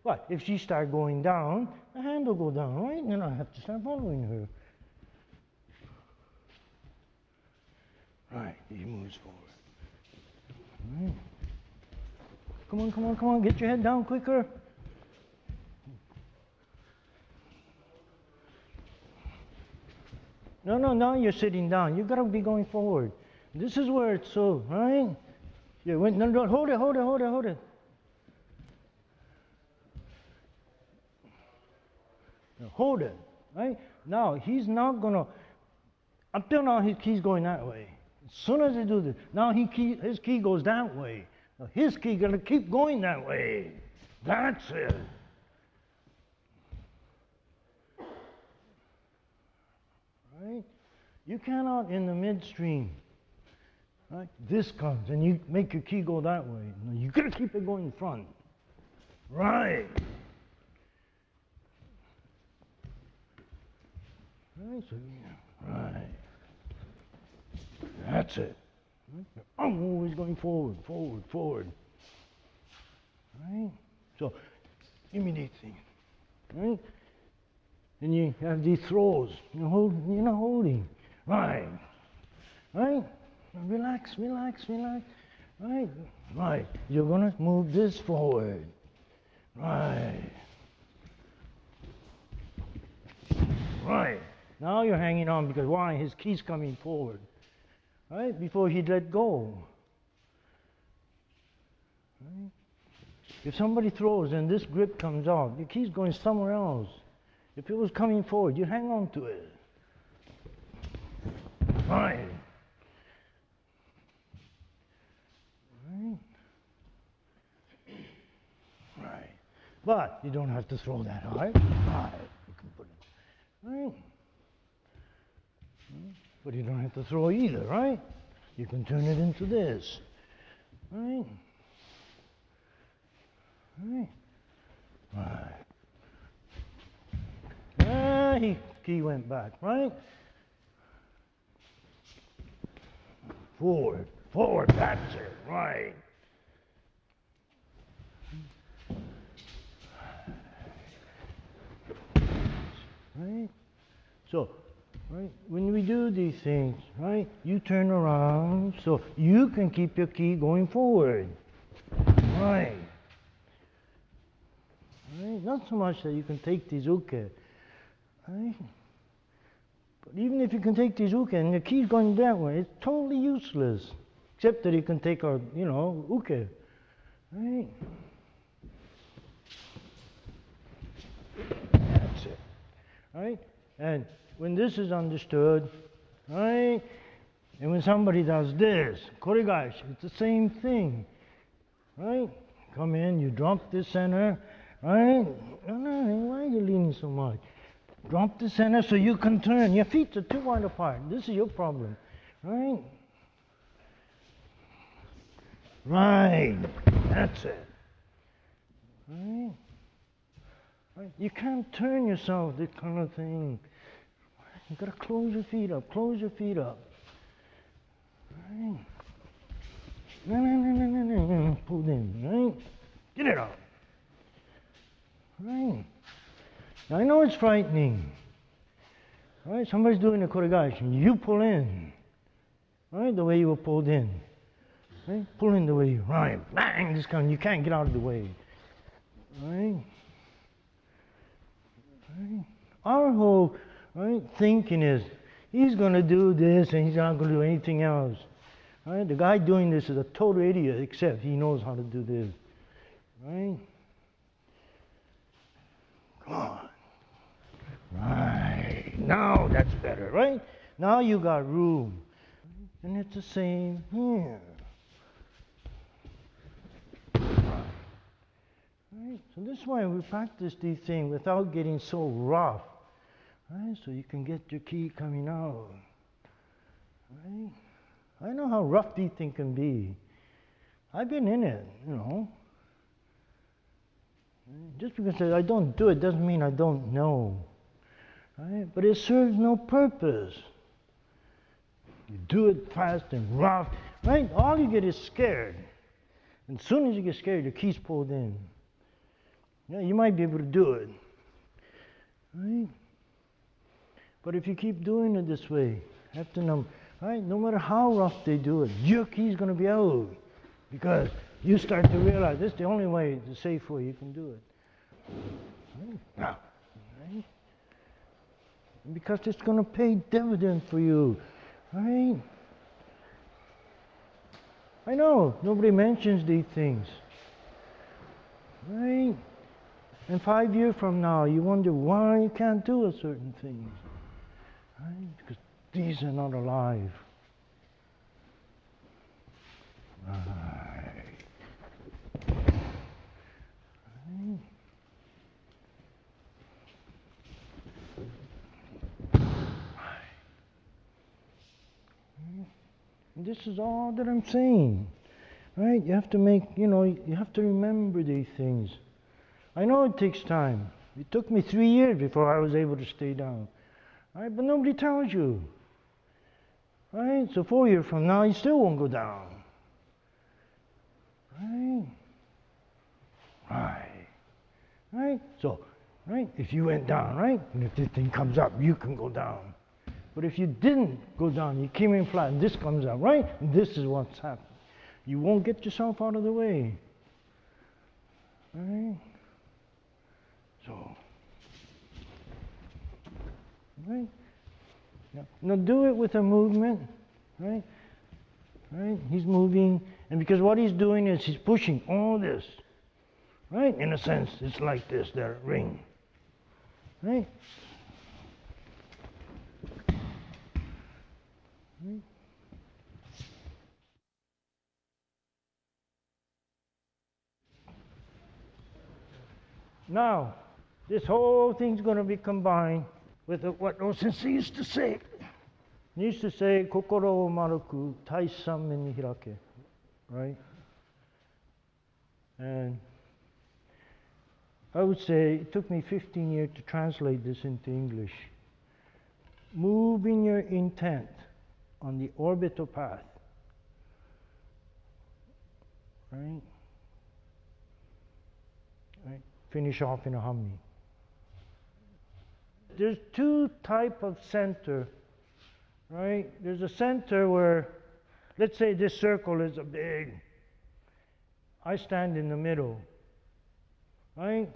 But if she starts going down, the hand will go down, right? And then I have to start following her. Right, he moves forward. Right. Come on, come on, come on, get your head down quicker. No, no, now you're sitting down. You've got to be going forward. This is where it's so, right? Yeah, wait, no, no, hold it, hold it, hold it, hold it. Now, hold it, right? Now, he's not going to, up till now, his key's going that way. As soon as he do this, now his key goes that way. Now his key going to keep going that way. That's it. Right? You cannot in the midstream. Right? This comes and you make your key go that way. No, you got to keep it going in front. Right. Right. So, yeah. Right. That's it. I'm always going forward, forward, forward. Right? So, imitate things. Right? And you have these throws. You're not holding. Right. Right? Relax, relax, relax. Right? Right. You're going to move this forward. Right. Right. Now you're hanging on because why? His key's coming forward. Right? Before he'd let go. Right? If somebody throws and this grip comes off, your key's going somewhere else. If it was coming forward, you hang on to it. Right. Right. Right. But you don't have to throw that hard. Right. You can put it. Right. But you don't have to throw either, right? You can turn it into this. Right? Right? Right. Key went back, right? Forward, forward, that's it, right. Right? So, right, when we do these things, right, you turn around so you can keep your key going forward. Right. Right? Not so much that you can take these uke. Right? But even if you can take these uke and the key's going that way, it's totally useless. Except that you can take our, uke. Right? That's it. Right? And when this is understood, right? And when somebody does this, korigashi, it's the same thing. Right? Come in, you drop the center, right? No, why are you leaning so much? Drop the center so you can turn. Your feet are too wide apart. This is your problem. Right? Right. That's it. Right? Right? You can't turn yourself, this kind of thing. You've got to close your feet up. Close your feet up. Right? No. Pull in. Right? Get it out. Right? Now, I know it's frightening. Right? Somebody's doing a korigashi. You pull in. Right? The way you were pulled in. Right? Pull in the way you. Right? Bang! This kind. You can't get out of the way. Right? Right? Our whole thinking is, he's going to do this and he's not going to do anything else. Right? The guy doing this is a total idiot, except he knows how to do this. Right? Come on. Right. Now that's better, right? Now you got room. And it's the same here. Right? So this is why we practice these things without getting so rough. Right? So you can get your ki coming out. Right? I know how rough these things can be. I've been in it, you know. Just because I don't do it doesn't mean I don't know. Right? But it serves no purpose. You do it fast and rough, right? All you get is scared. And as soon as you get scared, your ki's pulled in. Yeah, you might be able to do it. Right? But if you keep doing it this way, after right? No matter how rough they do it, your ki's going to be out. Because you start to realize this is the only way, the safe way you can do it. Right? Now, right? Because it's going to pay dividend for you. Right? I know, nobody mentions these things. Right? And 5 years from now, you wonder why you can't do a certain thing. Right? Because these are not alive. Right. Right. And this is all that I'm saying. Right? You have to make, you have to remember these things. I know it takes time. It took me 3 years before I was able to stay down. Right? But nobody tells you. Right? So 4 years from now, you still won't go down. Right? Right. Right? So, right? If you went down, right? And if this thing comes up, you can go down. But if you didn't go down, you came in flat, and this comes up, right? And this is what's happening. You won't get yourself out of the way. Right? So, right? Now do it with a movement, right? Right? He's moving, and because what he's doing is he's pushing all this, right? In a sense, it's like this, that ring, right? Right? Now, this whole thing's going to be combined with what no Sensei used to say. He used to say, "Kokoro o maruku, tai sanmen ni hirake," right? And I would say it took me 15 years to translate this into English. Moving your intent on the orbital path, right? Right? Finish off in a humming. There's two types of center, right? There's a center where, let's say this circle is a big, I stand in the middle, right?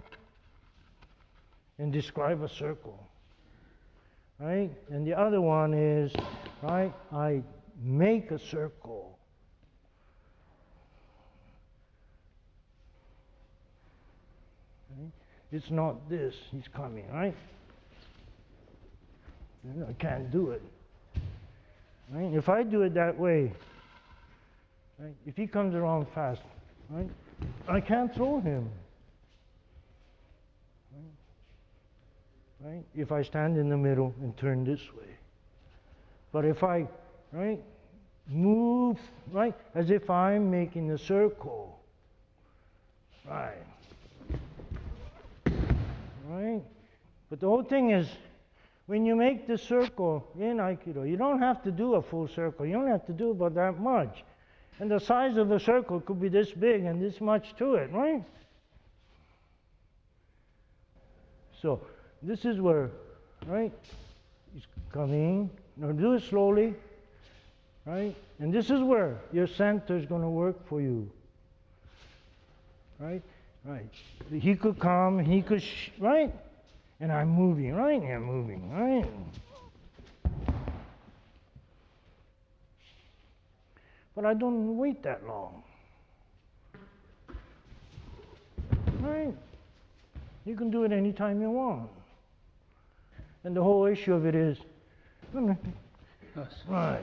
And describe a circle, right? And the other one is, right, I make a circle. Right? It's not this, he's coming, right? I can't do it. Right? If I do it that way, right, if he comes around fast, right, I can't throw him. Right? If I stand in the middle and turn this way. But if I, right, move, right, as if I'm making a circle, right, right? But the whole thing is, when you make the circle in Aikido, you don't have to do a full circle. You don't have to do about that much. And the size of the circle could be this big and this much to it, right? So, this is where, right, he's coming. Now do it slowly, right? And this is where your center is going to work for you, right? Right. He could come, he could, right? And I'm moving, right? And I'm moving, right? But I don't wait that long. Right? You can do it anytime you want. And the whole issue of it is, right.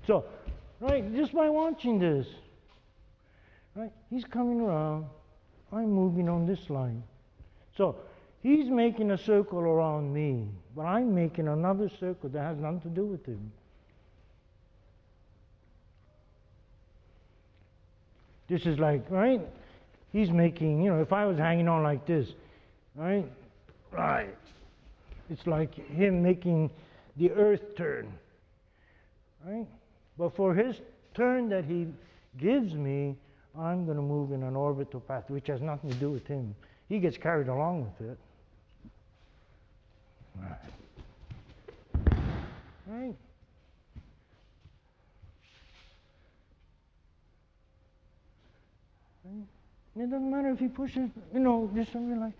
So, right, just by watching this, right, he's coming around, I'm moving on this line. So, he's making a circle around me, but I'm making another circle that has nothing to do with him. This is like, right, he's making, if I was hanging on like this, right, it's like him making the earth turn, right? But for his turn that he gives me, I'm going to move in an orbital path, which has nothing to do with him. He gets carried along with it. Right? It doesn't matter if he pushes, just relax.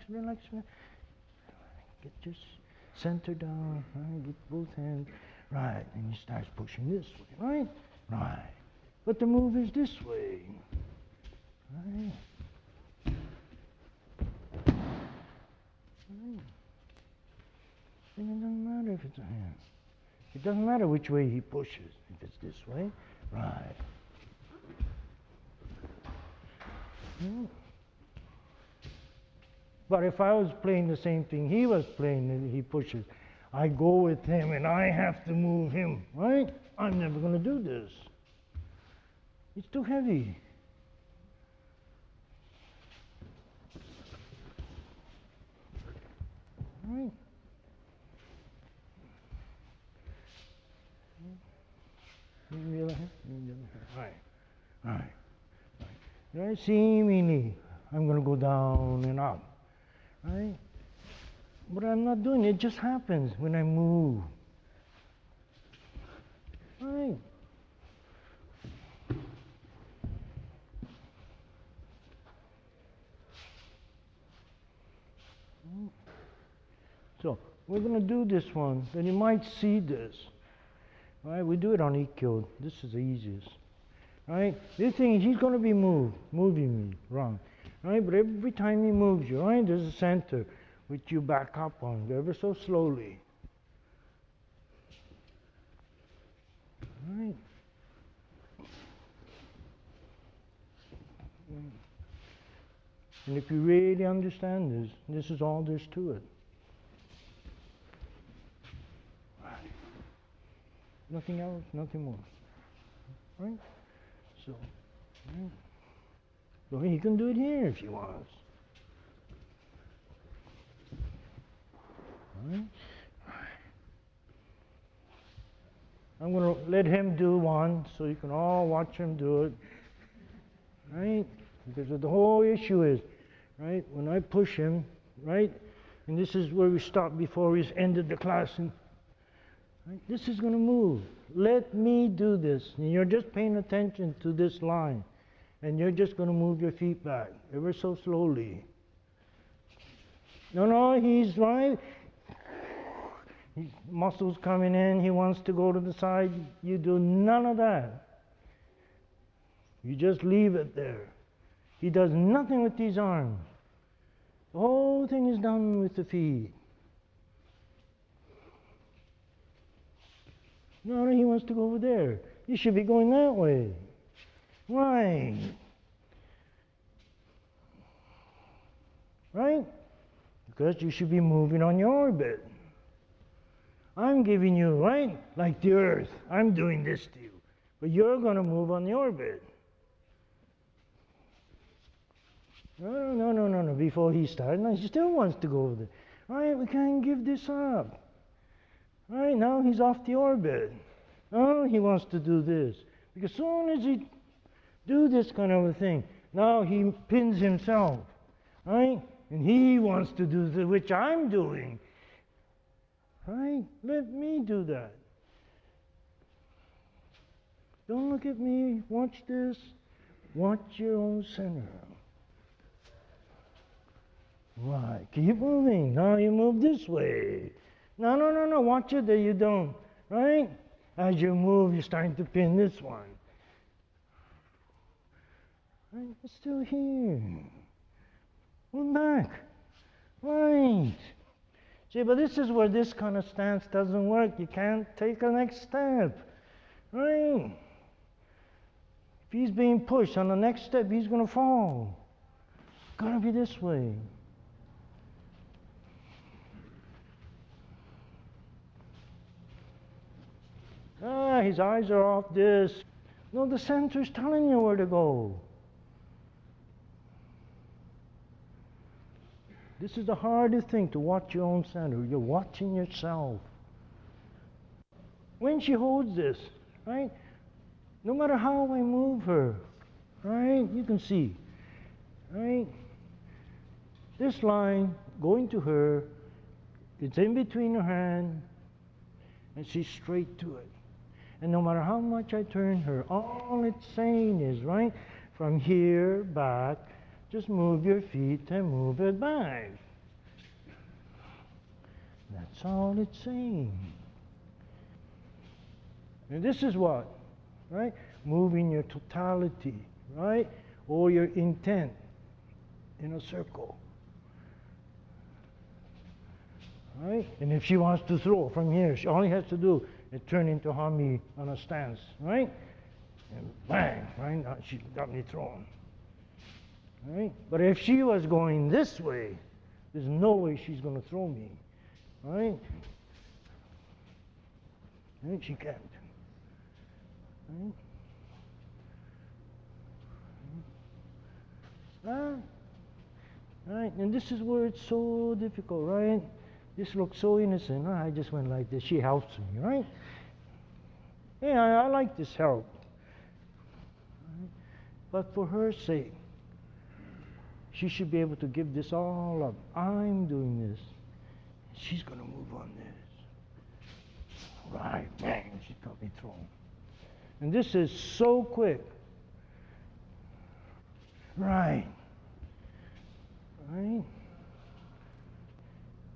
Get just center down, right? Get both hands, right? And he starts pushing this way, right? But the move is this way, right? And it doesn't matter if it's a hand. It doesn't matter which way he pushes. If it's this way, right? But if I was playing the same thing he was playing and he pushes, I go with him and I have to move him, right? I'm never going to do this. It's too heavy. Right? Right? Seemingly, I'm going to go down and up. Right? But I'm not doing it. It just happens when I move. Right? So, we're going to do this one. Then you might see this. Right? We do it on Aikido. This is the easiest. Right? This thing, he's going to be moving me, wrong. Right? But every time he moves you, right, there's a center which you back up on, ever so slowly. Right? And if you really understand this is all there's to it. Nothing else, nothing more. Right? So, right. So he can do it here if he wants. Right? I'm going to let him do one so you can all watch him do it. Right? Because the whole issue is, right, when I push him, right, and this is where we stopped before we ended the class, and right, this is going to move. Let me do this. And you're just paying attention to this line. And you're just going to move your feet back ever so slowly. No, he's right. His muscles coming in. He wants to go to the side. You do none of that. You just leave it there. He does nothing with these arms. The whole thing is done with the feet. No, he wants to go over there. You should be going that way. Right. Right? Because you should be moving on your orbit. I'm giving you, right, like the earth. I'm doing this to you. But you're going to move on the orbit. No. Before he started, no, he still wants to go over there. Right, we can't give this up. Right, now he's off the orbit. Oh, he wants to do this. Because as soon as he do this kind of a thing, now he pins himself. Right? And he wants to do the which I'm doing. Right? Let me do that. Don't look at me. Watch this. Watch your own center. Right. Keep moving. Now you move this way. No. Watch it that you don't. Right? As you move, you're starting to pin this one. Right? It's still here. Move back. Right. See, but this is where this kind of stance doesn't work. You can't take the next step. Right? If he's being pushed on the next step, he's going to fall. It's got to be this way. His eyes are off this. No, the center's telling you where to go. This is the hardest thing, to watch your own center. You're watching yourself. When she holds this, right? No matter how I move her, right? You can see, right? This line going to her, it's in between her hand, and she's straight to it. And no matter how much I turn her, all it's saying is, right, from here back, just move your feet and move it back. That's all it's saying. And this is what, right? Moving your totality, right? Or your intent in a circle. Right? And if she wants to throw from here, she only has to do is turn into Hami on a stance, right? And bang, right? She got me thrown. Right? But if she was going this way, there's no way she's going to throw me. Right? Right? She can't. Right? Right? And this is where it's so difficult, right? This looks so innocent. I just went like this. She helps me, right? Yeah, I like this help. Right? But for her sake, she should be able to give this all up. I'm doing this. She's going to move on this. Right, bang, she got me thrown. And this is so quick. Right. Right.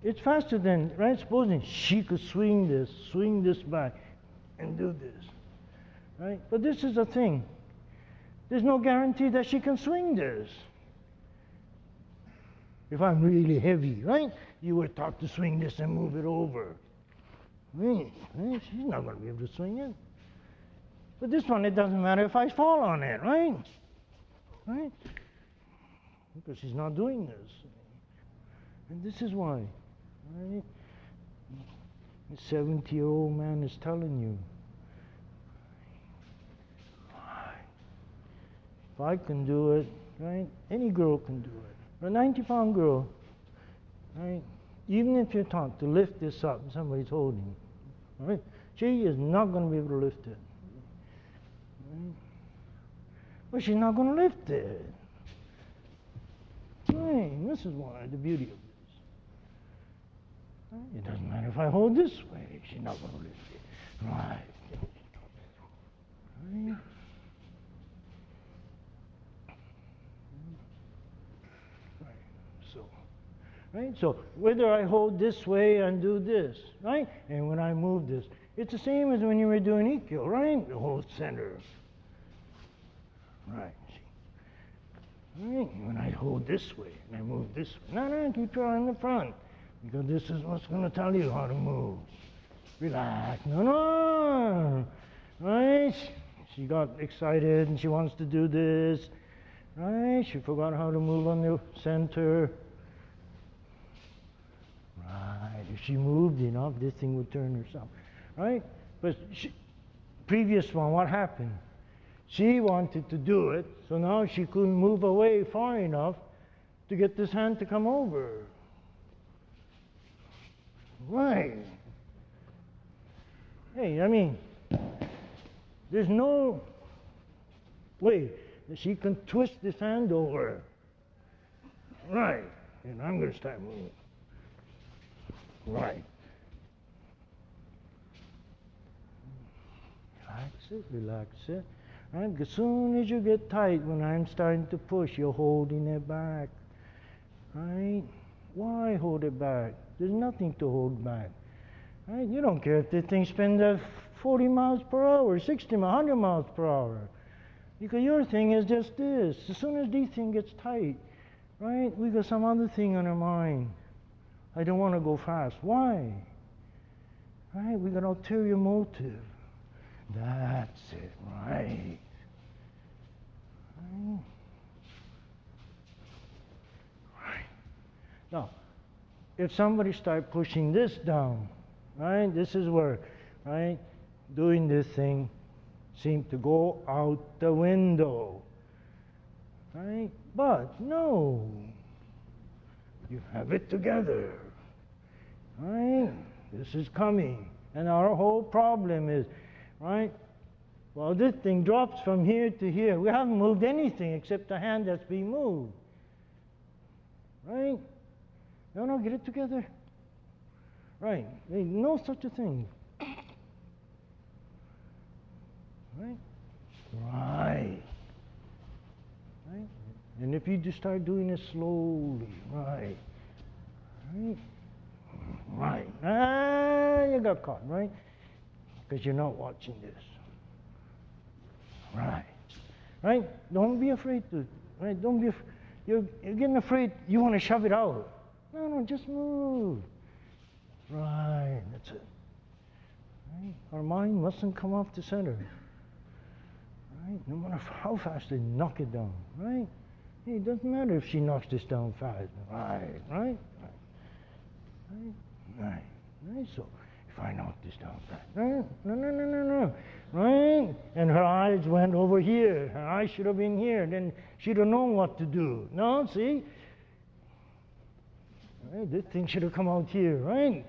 It's faster than, right? Supposing she could swing this back, and do this. Right? But this is the thing. There's no guarantee that she can swing this. If I'm really heavy, right? You were taught to swing this and move it over. Right? She's not going to be able to swing it. But this one, it doesn't matter if I fall on it, right? Right? Because she's not doing this. And this is why, right? The 70-year-old man is telling you, if I can do it, right? Any girl can do it. A 90-pound girl, right? Even if you're taught to lift this up and somebody's holding, right? She is not going to be able to lift it. Right? But she's not going to lift it. Right? This is why, the beauty of this. Right? It doesn't matter if I hold this way, she's not going to lift it. Right? Right? Right? So whether I hold this way and do this, right? And when I move this, it's the same as when you were doing Aikido, right? The whole center. Right. Right? When I hold this way and I move this way. No, keep your eye in the front. Because this is what's going to tell you how to move. Relax. No. Right? She got excited and she wants to do this. Right? She forgot how to move on the center. Right, if she moved enough, this thing would turn herself, right? But previous one, what happened? She wanted to do it, so now she couldn't move away far enough to get this hand to come over. Right. Hey, I mean, there's no way that she can twist this hand over. Right, and I'm going to start moving. Right. Relax it. Right? As soon as you get tight, when I'm starting to push, you're holding it back. Right? Why hold it back? There's nothing to hold back. Right? You don't care if the thing spins 40 miles per hour, 60 miles, 100 miles per hour. Because your thing is just this. As soon as this thing gets tight, right, we got some other thing on our mind. I don't want to go fast. Why? Right? We got ulterior motive. That's it, right? Right? Right. Now, if somebody start pushing this down, right? This is where, right? Doing this thing seems to go out the window, right? But no, you have it together, right? This is coming, and our whole problem is, right? Well, this thing drops from here to here. We haven't moved anything except the hand that's being moved, right? No, get it together. Right, there's no such a thing. Right? Right. Right? And if you just start doing it slowly, right? Right? Right. You got caught, right? Because you're not watching this. Right. Right? Don't be afraid to, right? Don't be, you're getting afraid, you want to shove it out. No, just move. Right, that's it. Right? Our mind mustn't come off the center. Right? No matter how fast they knock it down. Right? Hey, it doesn't matter if she knocks this down fast. Right? Right? So, if I knock this down fast. Right? No. Right? And her eyes went over here. Her eyes should have been here. Then she'd have known what to do. No, see? Right? This thing should have come out here, right?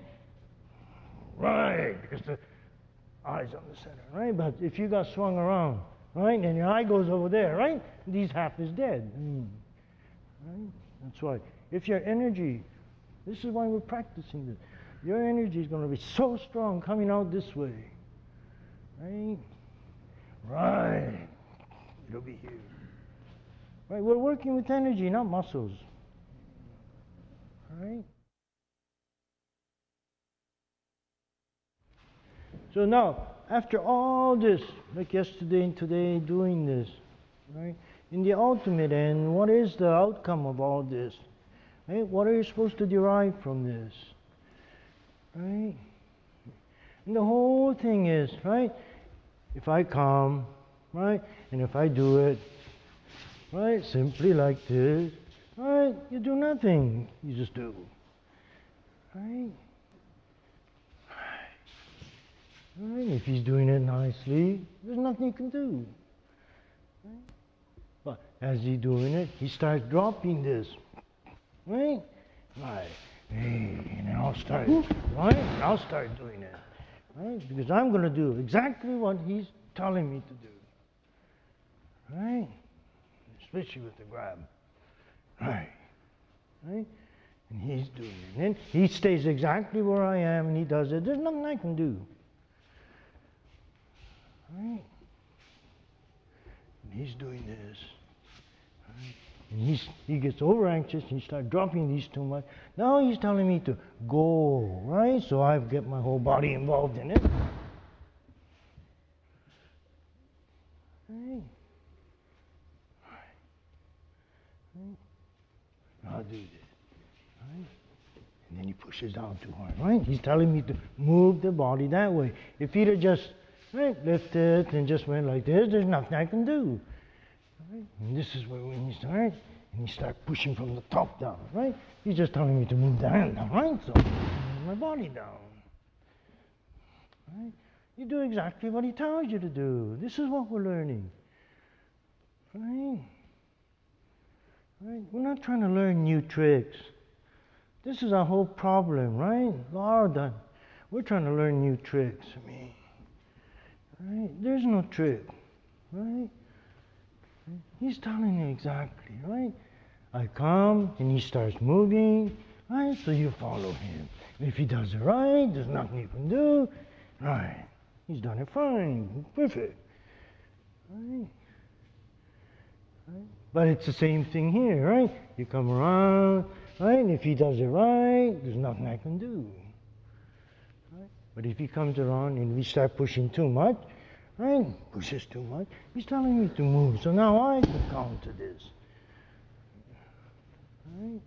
Right, because the eye's on the center, right? But if you got swung around, right, and your eye goes over there, right? These half is dead. Right? That's why. If your energy, this is why we're practicing this. Your energy is going to be so strong coming out this way. Right? Right. It'll be here. Right? We're working with energy, not muscles. Right? So now, after all this, like yesterday and today, doing this, right? In the ultimate end, what is the outcome of all this? Right? What are you supposed to derive from this? Right? And the whole thing is, right? If I come, right? And if I do it, right? Simply like this, right? You do nothing. You just do. Right? Right? If he's doing it nicely, there's nothing you can do. Right? But as he's doing it, he starts dropping this. Right? Right. Hey, and I'll start. Right? I'll start doing it. Right? Because I'm going to do exactly what he's telling me to do. Right? Especially with the grab. Right? Right? And he's doing it. And then he stays exactly where I am and he does it. There's nothing I can do. Right? And he's doing this. Right? And he gets over anxious and he starts dropping these too much. Now he's telling me to go, right? So I get my whole body involved in it. Right? Right? I'll do this. Right? And then he pushes down too hard, right? He's telling me to move the body that way. If he'd have just lift it and just went like this, there's nothing I can do. Right? And this is where when you start, and you start pushing from the top down, right? He's just telling me to move the hand down, right? So move my body down. Right? You do exactly what he tells you to do. This is what we're learning. Right? Right? We're not trying to learn new tricks. This is our whole problem, right? Lord, we're trying to learn new tricks. Right? There's no trick, right? He's telling you exactly, right? I come and he starts moving, right? So you follow him. If he does it right, there's nothing you can do, right? He's done it fine, perfect, right? Right? But it's the same thing here, right? You come around, right? And if he does it right, there's nothing I can do. Right? But if he comes around and we start pushing too much, right? Pushes too much, he's telling me to move. So now I can counter this. Right?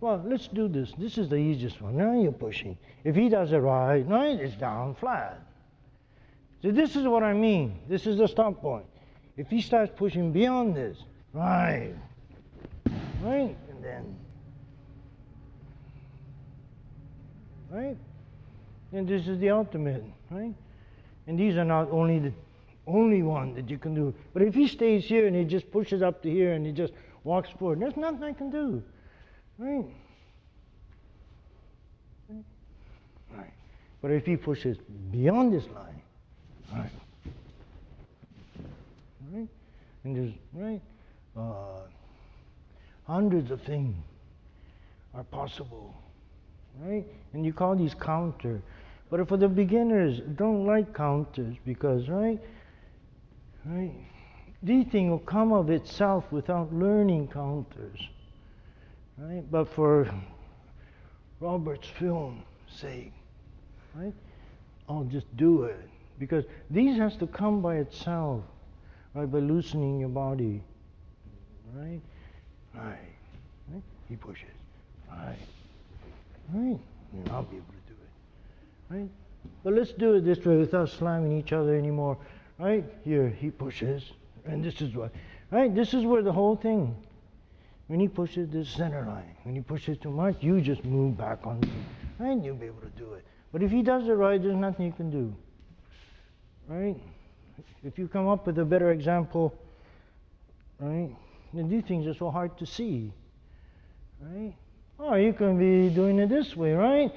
Well, let's do this. This is the easiest one. Now you're pushing. If he does it right, it's down flat. So this is what I mean. This is the stop point. If he starts pushing beyond this, right, and then, right, and this is the ultimate, right? And these are not only the only one that you can do. But if he stays here and he just pushes up to here and he just walks forward, there's nothing I can do, right? Right. But if he pushes beyond this line, right, and there's hundreds of things are possible, right? And you call these counter. But for the beginners, don't like counters because, right, these things will come of itself without learning counters, right? But for Robert's film's sake, right, I'll just do it because these has to come by itself, right? By loosening your body, right. He pushes, right, and I'll be able to do it, right. But let's do it this way without slamming each other anymore, right? Here he pushes, and this is what, right? This is where the whole thing. When he pushes this center line, when he pushes too much, you just move back on, right? You'll be able to do it. But if he does it right, there's nothing you can do, right? If you come up with a better example, right? And these things are so hard to see, right? Oh, you can be doing it this way, right?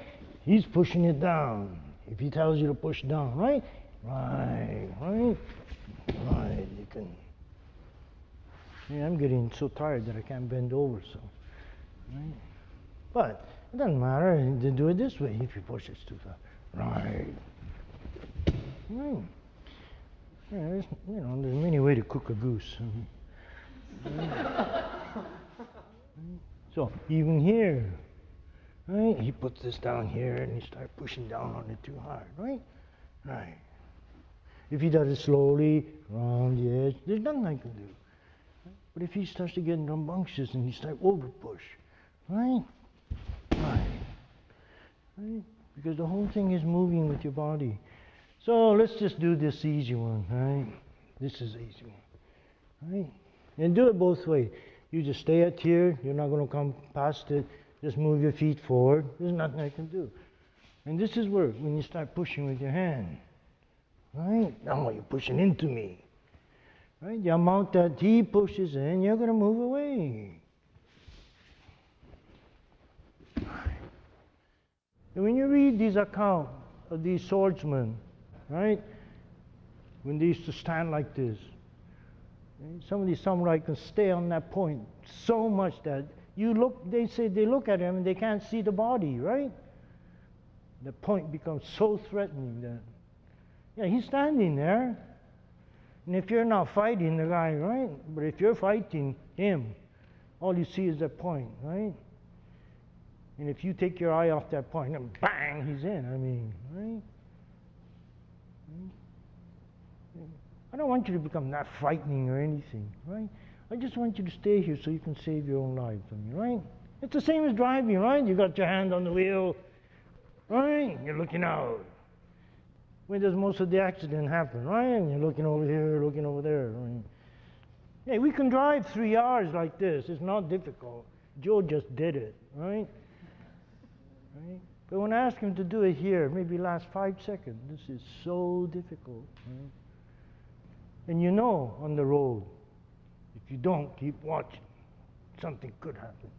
He's pushing it down. If he tells you to push down, right? Right. You can. Yeah, I'm getting so tired that I can't bend over, so. Right? But it doesn't matter. They do it this way if you push it too far. Right. Yeah, there's many ways to cook a goose. So even here, right? He puts this down here and he starts pushing down on it too hard, right? Right. If he does it slowly, around the edge, there's nothing I can do. But if he starts to get rambunctious and he starts over push, right? Because the whole thing is moving with your body. So let's just do this easy one, right? This is the easy one, right? And do it both ways. You just stay at here. You're not going to come past it. Just move your feet forward. There's nothing I can do. And this is where, when you start pushing with your hand, right? Now you're pushing into me. Right? The amount that he pushes in, you're going to move away. And when you read these accounts of these swordsmen, right? When they used to stand like this, right? Some of these samurai can stay on that point so much that they look at him and they can't see the body, right? The point becomes so threatening that, yeah, he's standing there. And if you're not fighting the guy, right? But if you're fighting him, all you see is that point, right? And if you take your eye off that point, then bang, he's in. I mean, right? I don't want you to become that frightening or anything, right? I just want you to stay here so you can save your own lives, right? It's the same as driving, right? You got your hand on the wheel, right? You're looking out. When does most of the accident happen, right? And you're looking over here, looking over there. Right? Hey, we can drive 3 hours like this. It's not difficult. Joe just did it, right? But when I ask him to do it here, maybe last 5 seconds. This is so difficult, right? And you know on the road, if you don't keep watching, something could happen.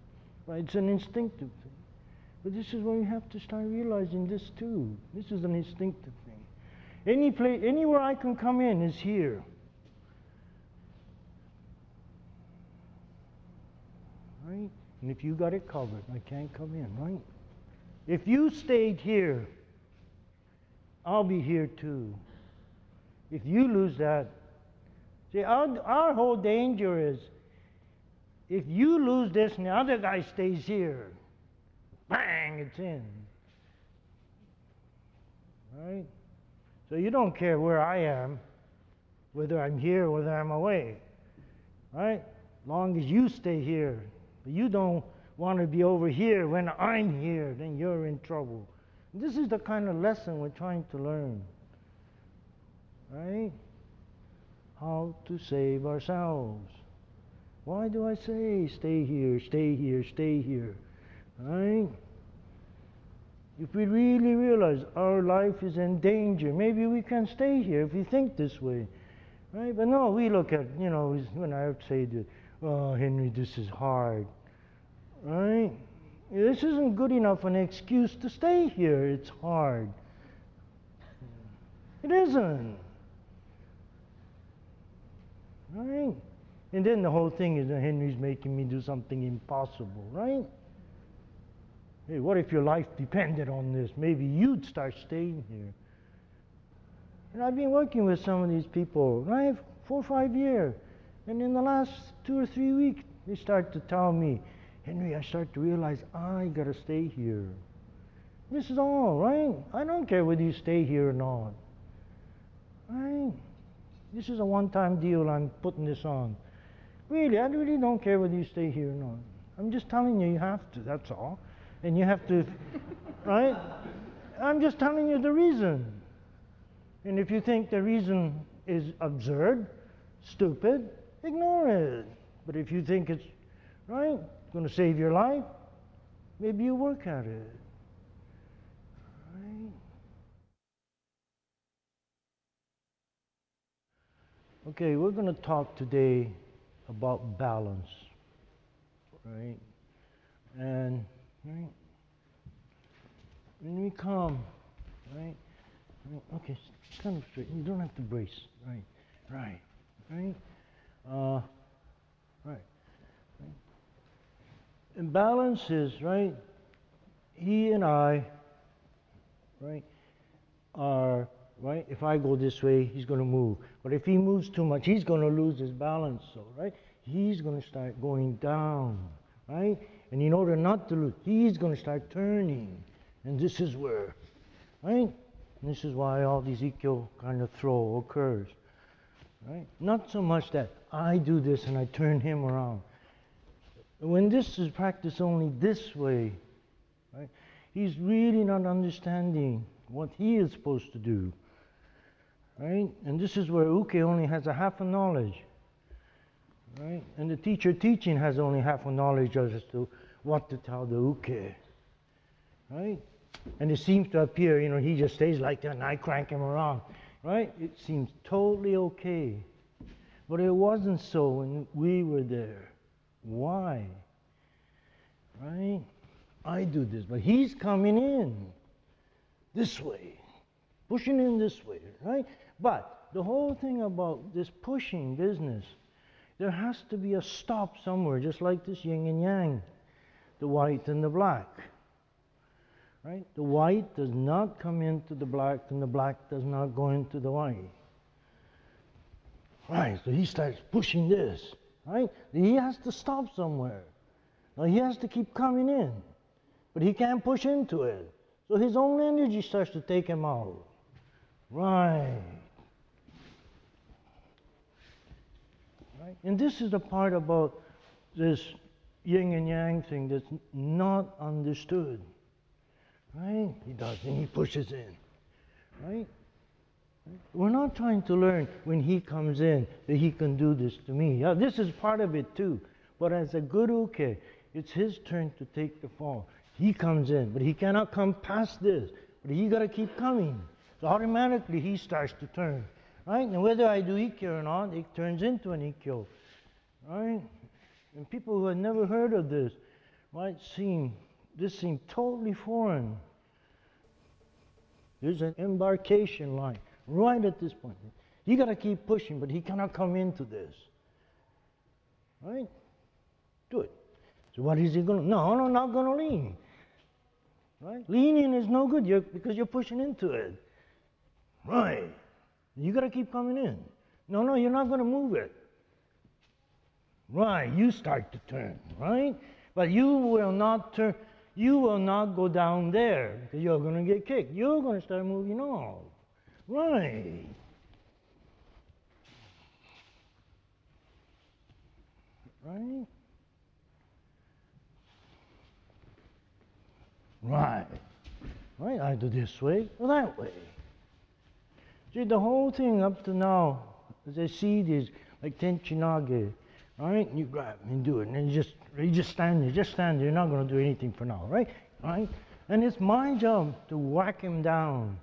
Right? It's an instinctive thing. But this is where you have to start realizing this too. This is an instinctive thing. Anywhere I can come in is here. Right? And if you got it covered, I can't come in, right? If you stayed here, I'll be here too. If you lose that, see, our whole danger is if you lose this and the other guy stays here, bang, it's in. right? So you don't care where I am, whether I'm here or whether I'm away, right? Long as you stay here. But you don't want to be over here when I'm here, then you're in trouble. This is the kind of lesson we're trying to learn, right? How to save ourselves. Why do I say stay here, stay here, stay here, right? If we really realize our life is in danger, maybe we can stay here if we think this way, right? But no, we look at, when I would say, oh, Henry, this is hard, right? This isn't good enough an excuse to stay here. It's hard. It isn't. Right? And then the whole thing is that Henry's making me do something impossible, right? Hey, what if your life depended on this? Maybe you'd start staying here. And I've been working with some of these people, right? 4 or 5 years. And in the last 2 or 3 weeks, they start to tell me, Henry, I start to realize I gotta stay here. This is all, right? I don't care whether you stay here or not. Right? This is a one-time deal. I'm putting this on. Really, I really don't care whether you stay here or not. I'm just telling you, you have to, that's all. And you have to, right? I'm just telling you the reason. And if you think the reason is absurd, stupid, ignore it. But if you think it's, right, going to save your life, maybe you work at it. Right? Okay, we're going to talk today about balance, right? And right, when we come, right? Okay, kind of straight. You don't have to brace, right? Right, right. Right. And balance is right. He and I, right, are. Right? If I go this way, he's going to move. But if he moves too much, he's going to lose his balance. So, right? He's going to start going down. Right? And in order not to lose, he's going to start turning. And this is where, right? And this is why all these Ikkyo kind of throw occurs. Right? Not so much that I do this and I turn him around. When this is practiced only this way, right? He's really not understanding what he is supposed to do. Right? And this is where uke only has a half a knowledge. Right? And the teacher teaching has only half a knowledge as to what to tell the uke. Right? And it seems to appear, he just stays like that and I crank him around. Right? It seems totally okay. But it wasn't so when we were there. Why? Right? I do this, but he's coming in this way. Pushing in this way, right? But the whole thing about this pushing business, there has to be a stop somewhere, just like this yin and yang, the white and the black. Right? The white does not come into the black, and the black does not go into the white. Right, so he starts pushing this, right? He has to stop somewhere. Now he has to keep coming in, but he can't push into it. So his own energy starts to take him out. Right. Right? And this is the part about this yin and yang thing that's not understood. Right? He does, and he pushes in. Right? We're not trying to learn when he comes in that he can do this to me. Yeah, this is part of it too. But as a good uke, it's his turn to take the fall. He comes in, but he cannot come past this. But he got to keep coming. So automatically he starts to turn, right? And whether I do ikkyo or not, it turns into an ikkyo, right? And people who have never heard of this might seem totally foreign. There's an embarkation line right at this point. You got to keep pushing, but he cannot come into this, right? Do it. So what is he going to? No, not going to lean. Right? Leaning is no good because you're pushing into it. Right. You got to keep coming in. No, you're not going to move it. Right. You start to turn. Right? But you will not turn. You will not go down there because you're going to get kicked. You're going to start moving off. Right. Right? Right. Right, either this way or that way. See, the whole thing up to now, as I see it, is like tenchinage. Right? You grab and do it, and you just stand there. Just stand there. You're not going to do anything for now, right? Right? And it's my job to whack him down.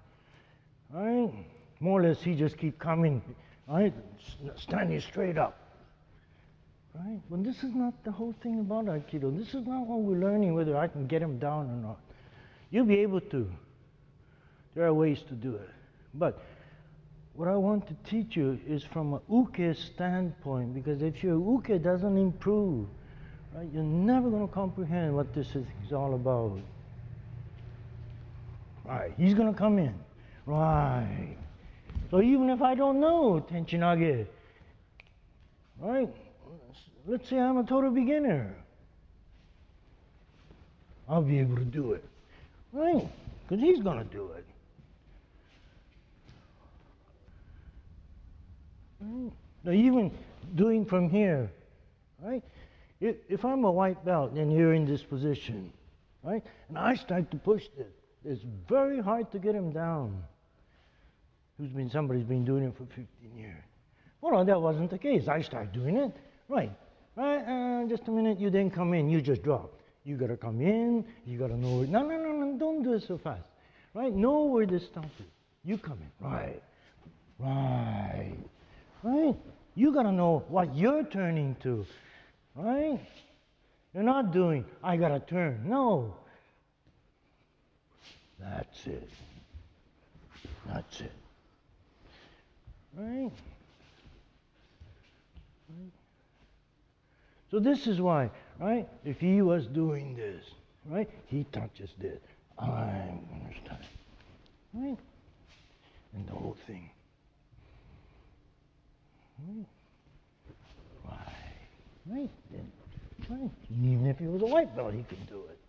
Right? More or less, he just keep coming. Right? Standing straight up. Right? But this is not the whole thing about Aikido. This is not what we're learning, whether I can get him down or not. You'll be able to. There are ways to do it. But what I want to teach you is from an uke standpoint, because if your uke doesn't improve, right, you're never going to comprehend what this is all about. Right, he's going to come in. Right. So even if I don't know tenchinage, right, let's say I'm a total beginner, I'll be able to do it. Right, because he's going to do it. Right. Now even doing from here, right? If I'm a white belt and you're in this position, right? And I start to push this, it's very hard to get him down. Somebody's been doing it for 15 years. Well, no, that wasn't the case. I start doing it, right? Right? Just a minute, you then come in, you just drop. You gotta come in, you gotta know it. No, don't do it so fast. Right? Know where to stop it. You come in, right? Right. Right? You gotta know what you're turning to. Right? You're not doing, I gotta turn. No. That's it. That's it. Right? Right? So this is why, right? If he was doing this, right? He touches this. I'm gonna start. Right? And the whole thing. Right? Right? Right? And even if he was a white belt, he could do it.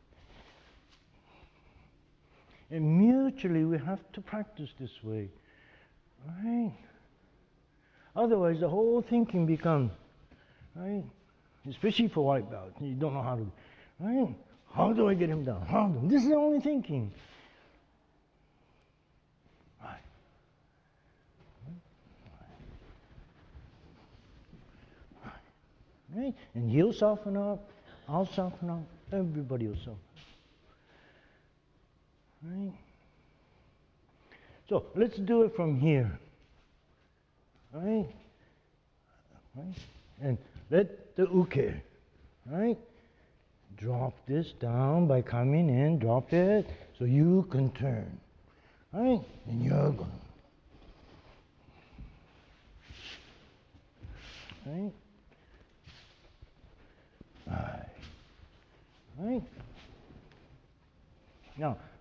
And mutually, we have to practice this way. Right? Otherwise, the whole thing can become, right? Especially for white belts, you don't know how to, right? How do I get him down? How do? This is the only thinking. Right. Right? And he'll soften up, I'll soften up, everybody will soften. Right? So let's do it from here. Right? Right? And let the uke, right? Drop this down by coming in, drop it, so you can turn. Right? And you're going. Right? Right. Right?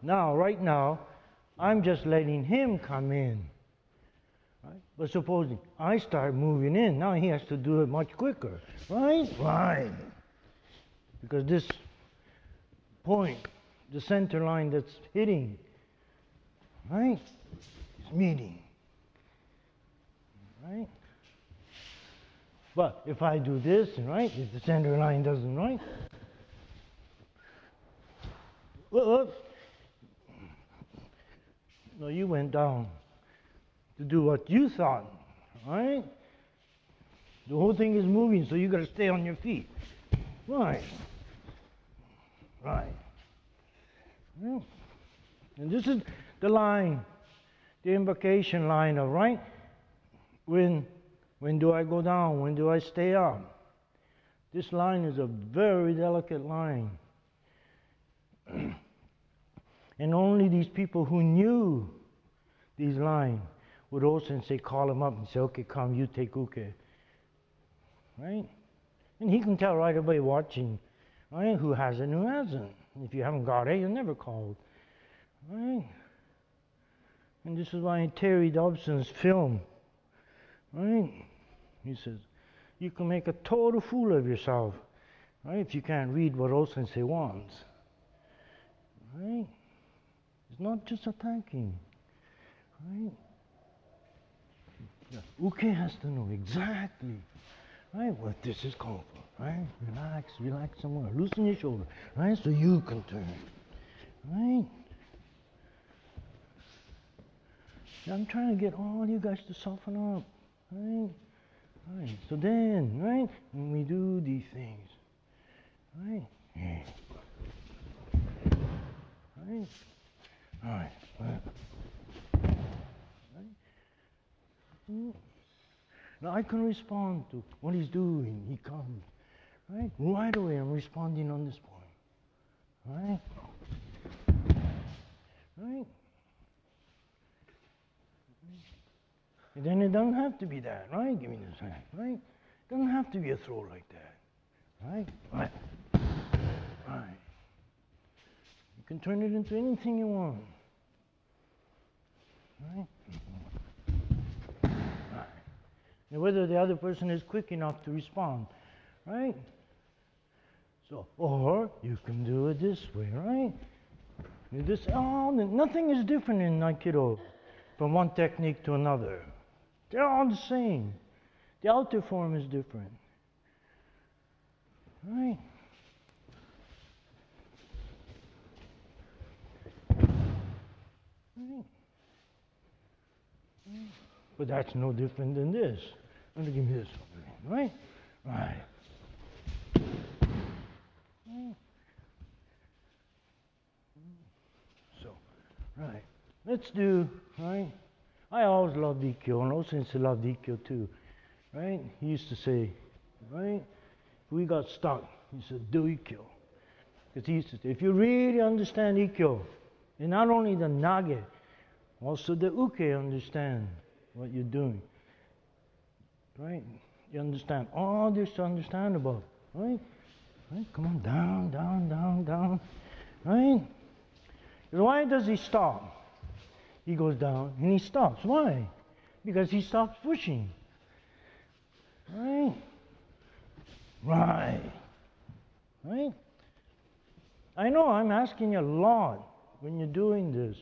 Right now, I'm just letting him come in. Right? But supposing I start moving in, now he has to do it much quicker. Right? Right. Because this point, the center line that's hitting, right, is meeting. Right? But if I do this, right, if the center line doesn't, right, whoops. No, you went down to do what you thought, right? The whole thing is moving, so you got to stay on your feet. Right. Right. And this is the line, the invocation line of, right? When do I go down? When do I stay up? This line is a very delicate line. And only these people who knew these lines would also Sensei call him up and say, okay, come, you take uke. Right? And he can tell right away watching, right, who has it and who hasn't. If you haven't got it, you're never called. Right? And this is why in Terry Dobson's film, right, he says, you can make a total fool of yourself, right, if you can't read what Sensei wants. Right? It's not just attacking. Right? The uke has to know exactly, right, what this is called for. Right? Relax, relax somewhere. Loosen your shoulder. Right? So you can turn. Right? I'm trying to get all you guys to soften up. Right? Right. So then, right, when we do these things, right? Yeah. Right? Alright. Right? Now I can respond to what he's doing. He comes. Right? Right away I'm responding on this point. Right? Right? And then it doesn't have to be that, right? Give me this hand, right? It doesn't have to be a throw like that. Right? Right. Right. You can turn it into anything you want. Right? Right. And whether the other person is quick enough to respond. Right? So, or you can do it this way, right? Nothing is different in Aikido from one technique to another. They're all the same. The outer form is different. Right? Right? But that's no different than this. Let me give me this one, right? Right. So, right. Let's do, right? I always loved Ikkyo, and also Sensei loved Ikkyo too, right? He used to say, right? If we got stuck, he said, do Ikkyo. Because he used to say, if you really understand Ikkyo, and not only the Nage, also the Uke understand what you're doing, right? You understand all this to understand about, right? Right? Come on, down, down, down, down, right? Why does he stop? He goes down and he stops. Why? Because he stops pushing. Right? Right. Right? I know I'm asking you a lot when you're doing this.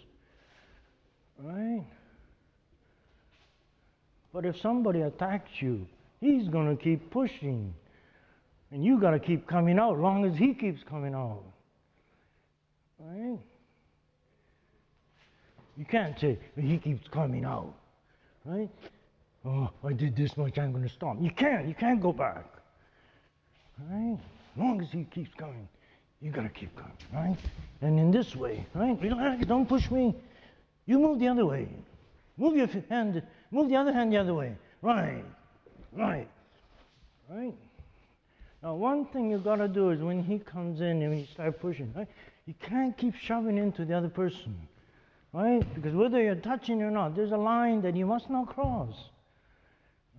Right? But if somebody attacks you, he's going to keep pushing. And you got to keep coming out as long as he keeps coming out. Right? You can't say, he keeps coming out, right? Oh, I did this much, I'm going to stop. You can't go back, right? As long as he keeps coming, you got to keep coming, right? And in this way, right? Relax, don't push me. You move the other way. Move your hand, move the other hand the other way. Right, right, right? Now, one thing you got to do is when he comes in and when you start pushing, right? You can't keep shoving into the other person. Right? Because whether you're touching or not, there's a line that you must not cross.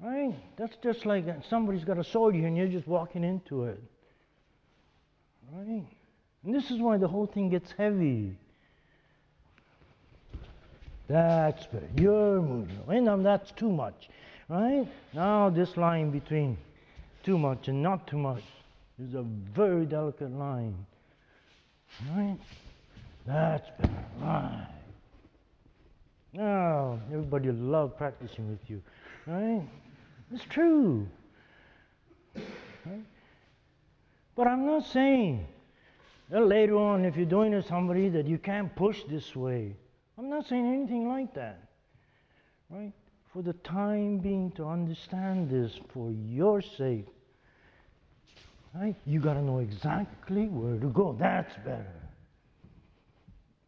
Right? That's just like somebody's got a sword here and you're just walking into it. Right? And this is why the whole thing gets heavy. That's better. You're moving. And that's too much. Right? Now this line between too much and not too much is a very delicate line. Right? That's better. Right. Now, everybody love practicing with you, right? It's true. Right? But I'm not saying that later on, if you're doing it to somebody, that you can't push this way. I'm not saying anything like that, right? For the time being, to understand this for your sake, right? You got to know exactly where to go. That's better,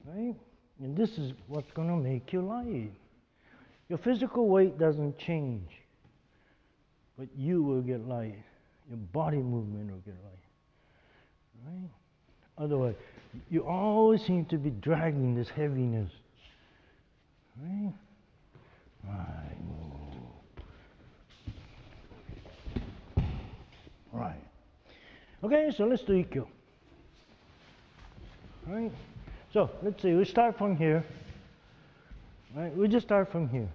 right? And this is what's going to make you light. Your physical weight doesn't change, but you will get light. Your body movement will get light. Right? Otherwise, you always seem to be dragging this heaviness. Right? Right. Right. Okay, so let's do Ikkyo. Right? So let's see, we start from here. Right? We just start from here.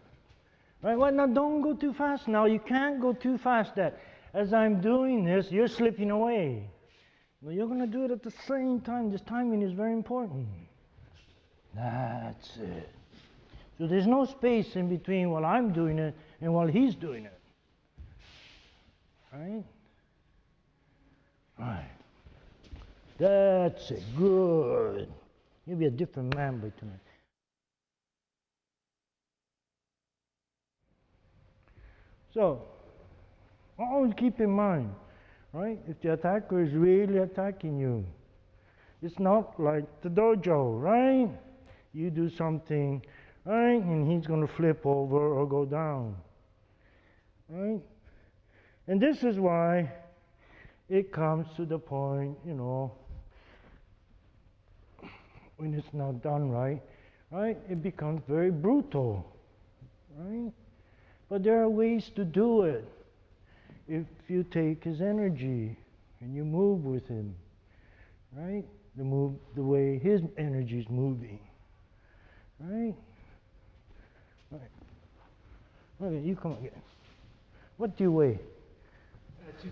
Right? Well, now don't go too fast now. You can't go too fast that as I'm doing this, you're slipping away. But you're going to do it at the same time. This timing is very important. That's it. So there's no space in between while I'm doing it and while he's doing it. Right? Right. That's it. Good. You'll be a different man by tonight. So, always keep in mind, right? If the attacker is really attacking you, it's not like the dojo, right? You do something, right? And he's going to flip over or go down, right? And this is why it comes to the point, when it's not done right, it becomes very brutal, right? But there are ways to do it. If you take his energy and you move with him, right? The way his energy is moving, right? Right. Okay, you come again. What do you weigh? 210.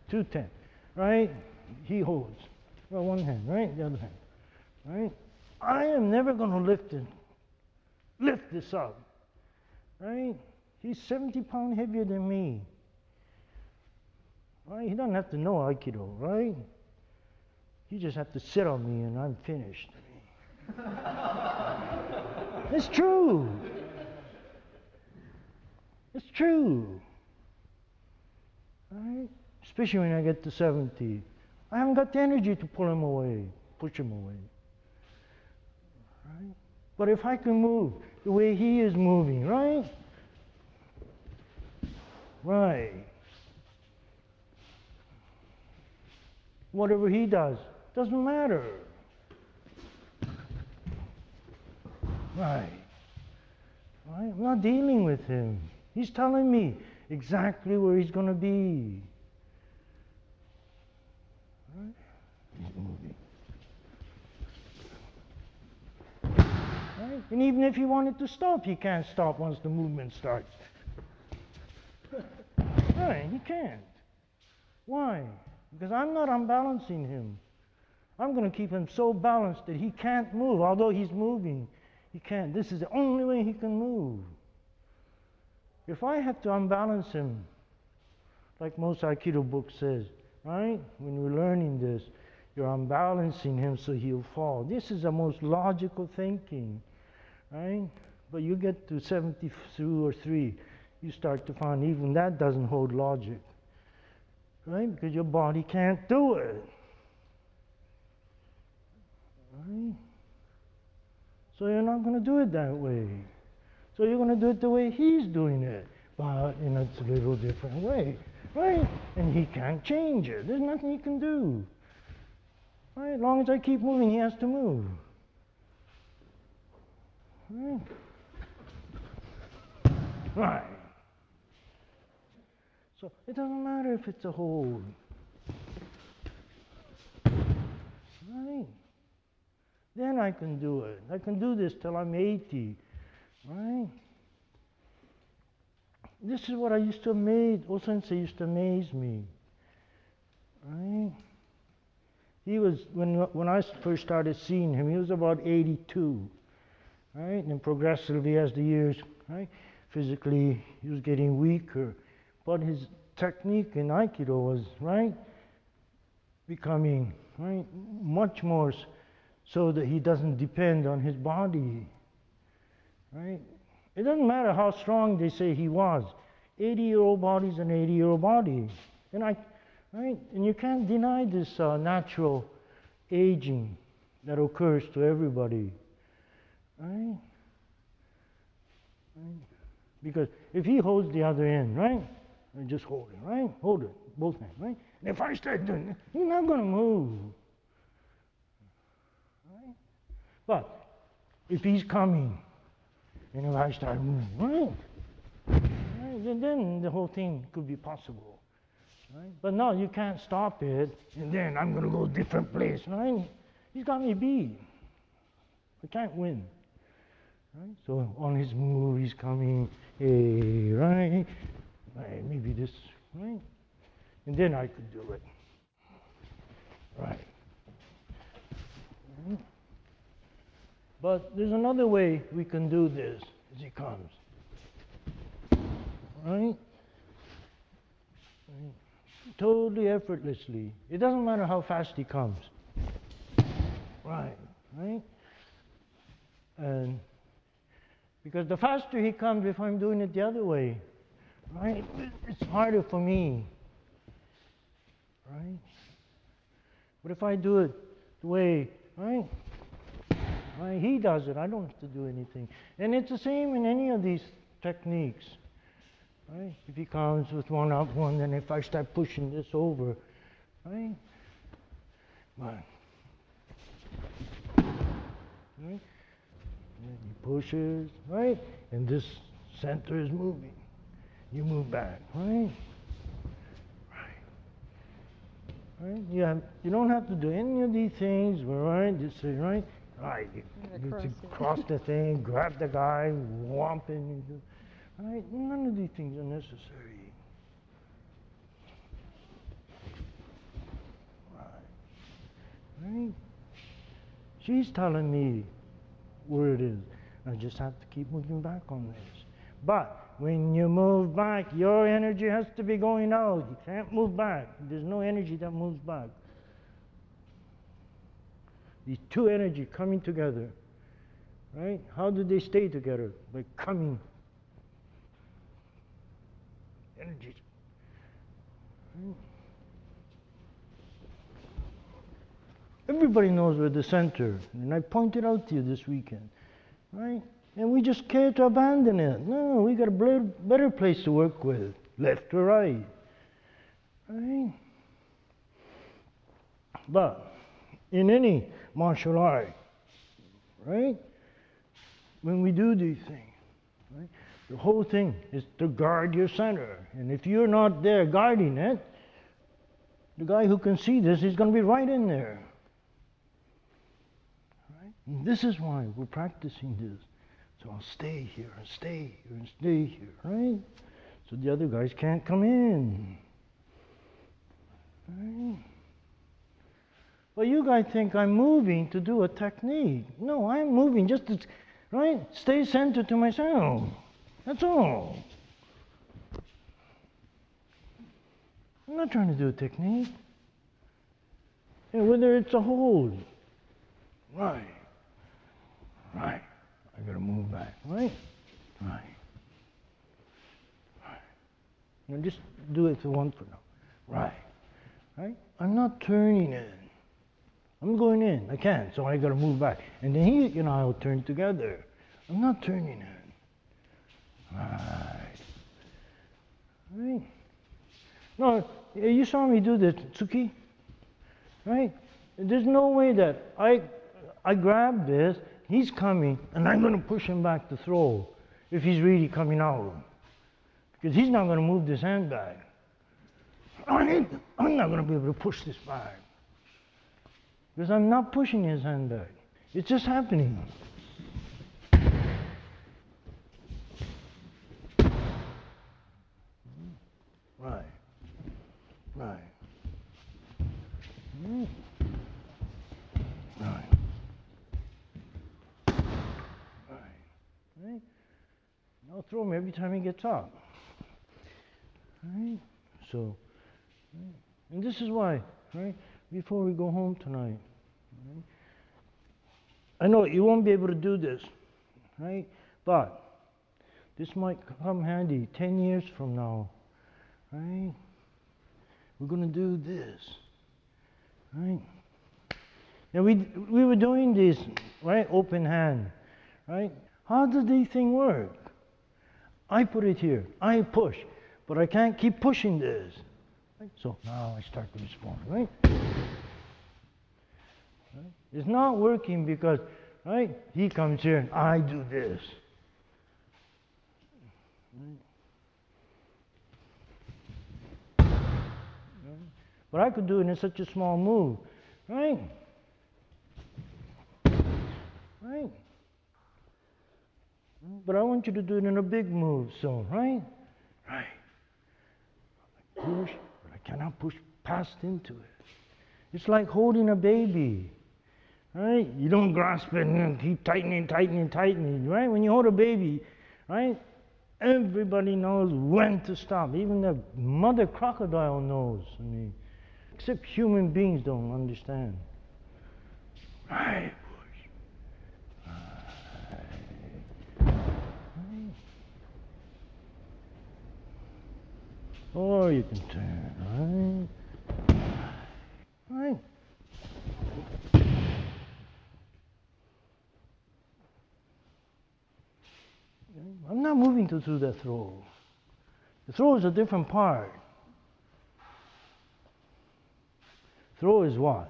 210, right? He holds. Well, one hand, right? The other hand, right? I am never going to lift this up, right? He's 70 pounds heavier than me, right? He doesn't have to know Aikido, right? He just has to sit on me and I'm finished. It's true. It's true. Right? Especially when I get to 70. I haven't got the energy to pull him away, push him away. Right? But if I can move the way he is moving, right? Right. Whatever he does, doesn't matter. Right. Right? I'm not dealing with him. He's telling me exactly where he's going to be. Right? He's moving. Right? And even if he wanted to stop, he can't stop once the movement starts. Right? He can't. Why? Because I'm not unbalancing him. I'm going to keep him so balanced that he can't move. Although he's moving, he can't. This is the only way he can move. If I have to unbalance him, like most Aikido book says, right? When we're learning this, you're unbalancing him so he'll fall. This is the most logical thinking, right? But you get to 72 or 3, you start to find even that doesn't hold logic, right? Because your body can't do it, right? So you're not going to do it that way. So you're going to do it the way he's doing it, but in a little different way, right? And he can't change it. There's nothing he can do, right? As long as I keep moving, he has to move, right? Right. So it doesn't matter if it's a hold, right? Then I can do it. I can do this till I'm 80, right? This is what I used to amaze, Sensei used to amaze me, right? He was, when I first started seeing him, he was about 82, right? And progressively as the years, right? Physically, he was getting weaker, but his technique in Aikido was, right? Becoming, right? Much more so that he doesn't depend on his body, right? It doesn't matter how strong they say he was. 80-year-old body's an 80-year-old body. And right? And you can't deny this natural aging that occurs to everybody, right? Because if he holds the other end, right? And just hold it, right? Hold it, both hands, right? And if I start doing it, he's not going to move. Right? But if he's coming, and if I start moving, right? Then the whole thing could be possible. Right? But no, you can't stop it, and then I'm going to go a different place, right? He's got me beat. I can't win. Right? So on his move, he's coming, hey, right? Maybe this, right? And then I could do it. Right. But there's another way we can do this as he comes. Right? Totally effortlessly. It doesn't matter how fast he comes. Right? And because the faster he comes, if I'm doing it the other way, right, it's harder for me. Right? But if I do it the way, right, he does it, I don't have to do anything. And it's the same in any of these techniques. Right? If he comes with one up, one, then if I start pushing this over, right? Right. And he pushes, right? And this center is moving. You move back, right? Right? You don't have to do any of these things, right? Just say, right? Right. You cross the thing, grab the guy, whomp him. Right? None of these things are necessary. Right? She's telling me where it is. I just have to keep moving back on this. But when you move back, your energy has to be going out. You can't move back. There's no energy that moves back. These two energies coming together. Right? How do they stay together? By coming. Energies. Right? Everybody knows we're the center, and I pointed out to you this weekend, right? And we just care to abandon it. No, we got a better place to work with, left or right, right? But in any martial art, right? When we do these things, right? The whole thing is to guard your center, and if you're not there guarding it, the guy who can see this is going to be right in there. And this is why we're practicing this. So I'll stay here and stay here and stay here, right? So the other guys can't come in. Right? Well, you guys think I'm moving to do a technique. No, I'm moving just to, right? Stay centered to myself. That's all. I'm not trying to do a technique. And whether it's a hold, right? Right. I gotta move back. Right? Right. Right. Now just do it for one for now. Right. Right? I'm not turning in. I'm going in. I can't, so I gotta move back. And then he and I will turn together. I'm not turning in. Right. Right? No, you saw me do this, Tsuki. Right? There's no way that I grab this. He's coming, and I'm going to push him back to throw if he's really coming out. Because he's not going to move this hand back. I'm not going to be able to push this back. Because I'm not pushing his hand back. It's just happening. Right. Right. Right. Right? I'll throw him every time he gets up. Right? So, right? And this is why, right? Before we go home tonight, right? I know you won't be able to do this, right? But this might come handy 10 years from now, right? We're going to do this, right? And we were doing this, right? Open hand, right? How does this thing work? I put it here. I push. But I can't keep pushing this. Right? So now I start to respond, right? Right? It's not working because, right? He comes here and I do this. Right? But I could do it in such a small move, right? Right? But I want you to do it in a big move, so, right? Right. I push, but I cannot push past into it. It's like holding a baby, right? You don't grasp it and keep tightening, tightening, tightening, right? When you hold a baby, right? Everybody knows when to stop. Even the mother crocodile knows. I mean, except human beings don't understand. Right, push. Right. Or you can turn, right? Right. I'm not moving to do the throw. The throw is a different part. Throw is what?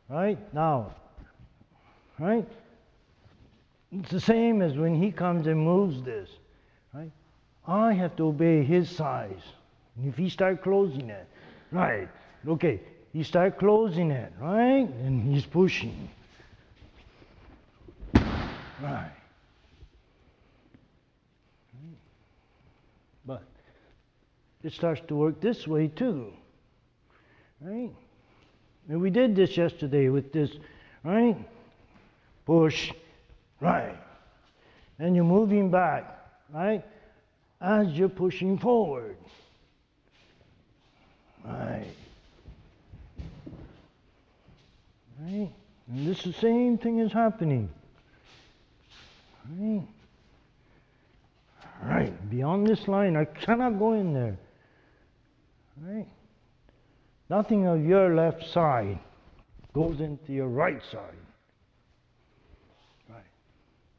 Right? Now, right? It's the same as when he comes and moves this, right? I have to obey his size. And if he start closing it, right? Okay, he start closing it, right? And he's pushing. Right. But it starts to work this way too, right? And we did this yesterday with this, right? Push, right? And you're moving back, right? As you're pushing forward, right? Right? And this the same thing is happening, right? Right, beyond this line, I cannot go in there. Right? Nothing of your left side goes into your right side. Right.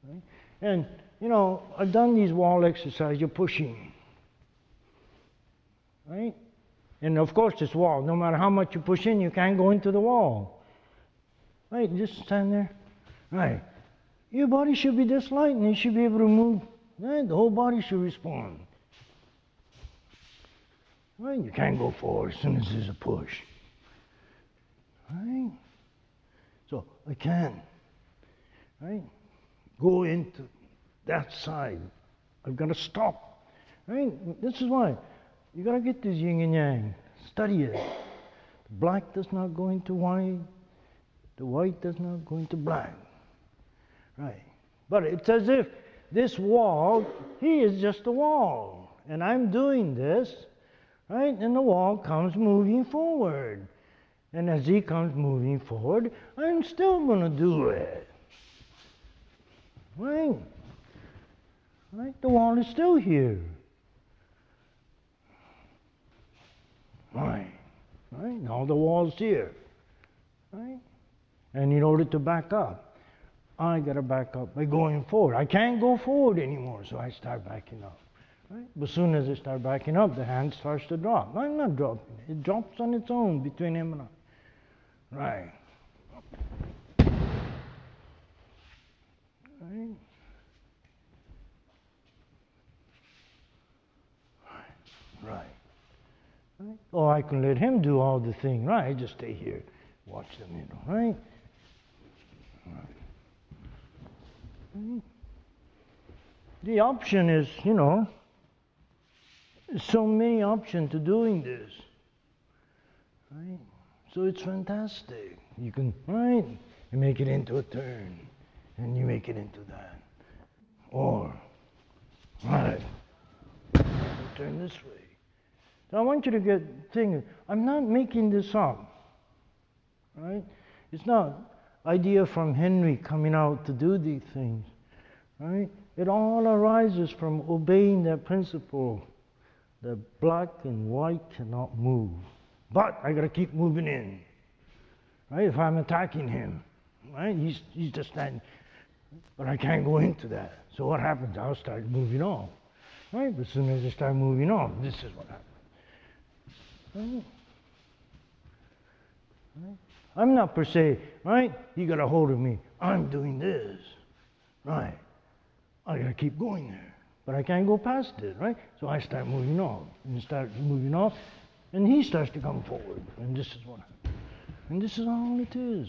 Right? And, you know, I've done these wall exercises, you're pushing. Right? And of course, this wall, no matter how much you push in, you can't go into the wall. Right? Just stand there. Right. Your body should be this light and you should be able to move. Right? The whole body should respond. Right? You can't go forward as soon as there's a push. Right? So I can, right, go into that side. I've got to stop. Right? This is why you got to get this yin and yang. Study it. The black does not go into white. The white does not go into black. Right? But it's as if this wall, he is just a wall. And I'm doing this, right? And the wall comes moving forward. And as he comes moving forward, I'm still going to do it. Right? Right? The wall is still here. Right? Right? Now the wall's here. Right? And in order to back up, I got to back up by going forward. I can't go forward anymore, so I start backing up. Right? But as soon as I start backing up, the hand starts to drop. I'm not dropping. It drops on its own between him and I. Right. Right. Right. Right. Or I can let him do all the thing. Right. I just stay here, watch the middle. Right. Right. The option is, you know, so many options to doing this. Right? So it's fantastic. You can, right? You make it into a turn, and you make it into that. Or, right, turn this way. So I want you to get thinking, I'm not making this up. Right? It's not idea from Henry coming out to do these things, right? It all arises from obeying that principle. The black and white cannot move, but I got to keep moving in, right? If I'm attacking him, right? He's just standing, but I can't go into that. So what happens? I'll start moving off, right? But as soon as I start moving off, this is what happens. Right? Right? I'm not per se, right? You got a hold of me. I'm doing this, right? I got to keep going there, but I can't go past it, right? So I start moving off, and start moving off, and he starts to come forward, and this is what happens. And this is all it is.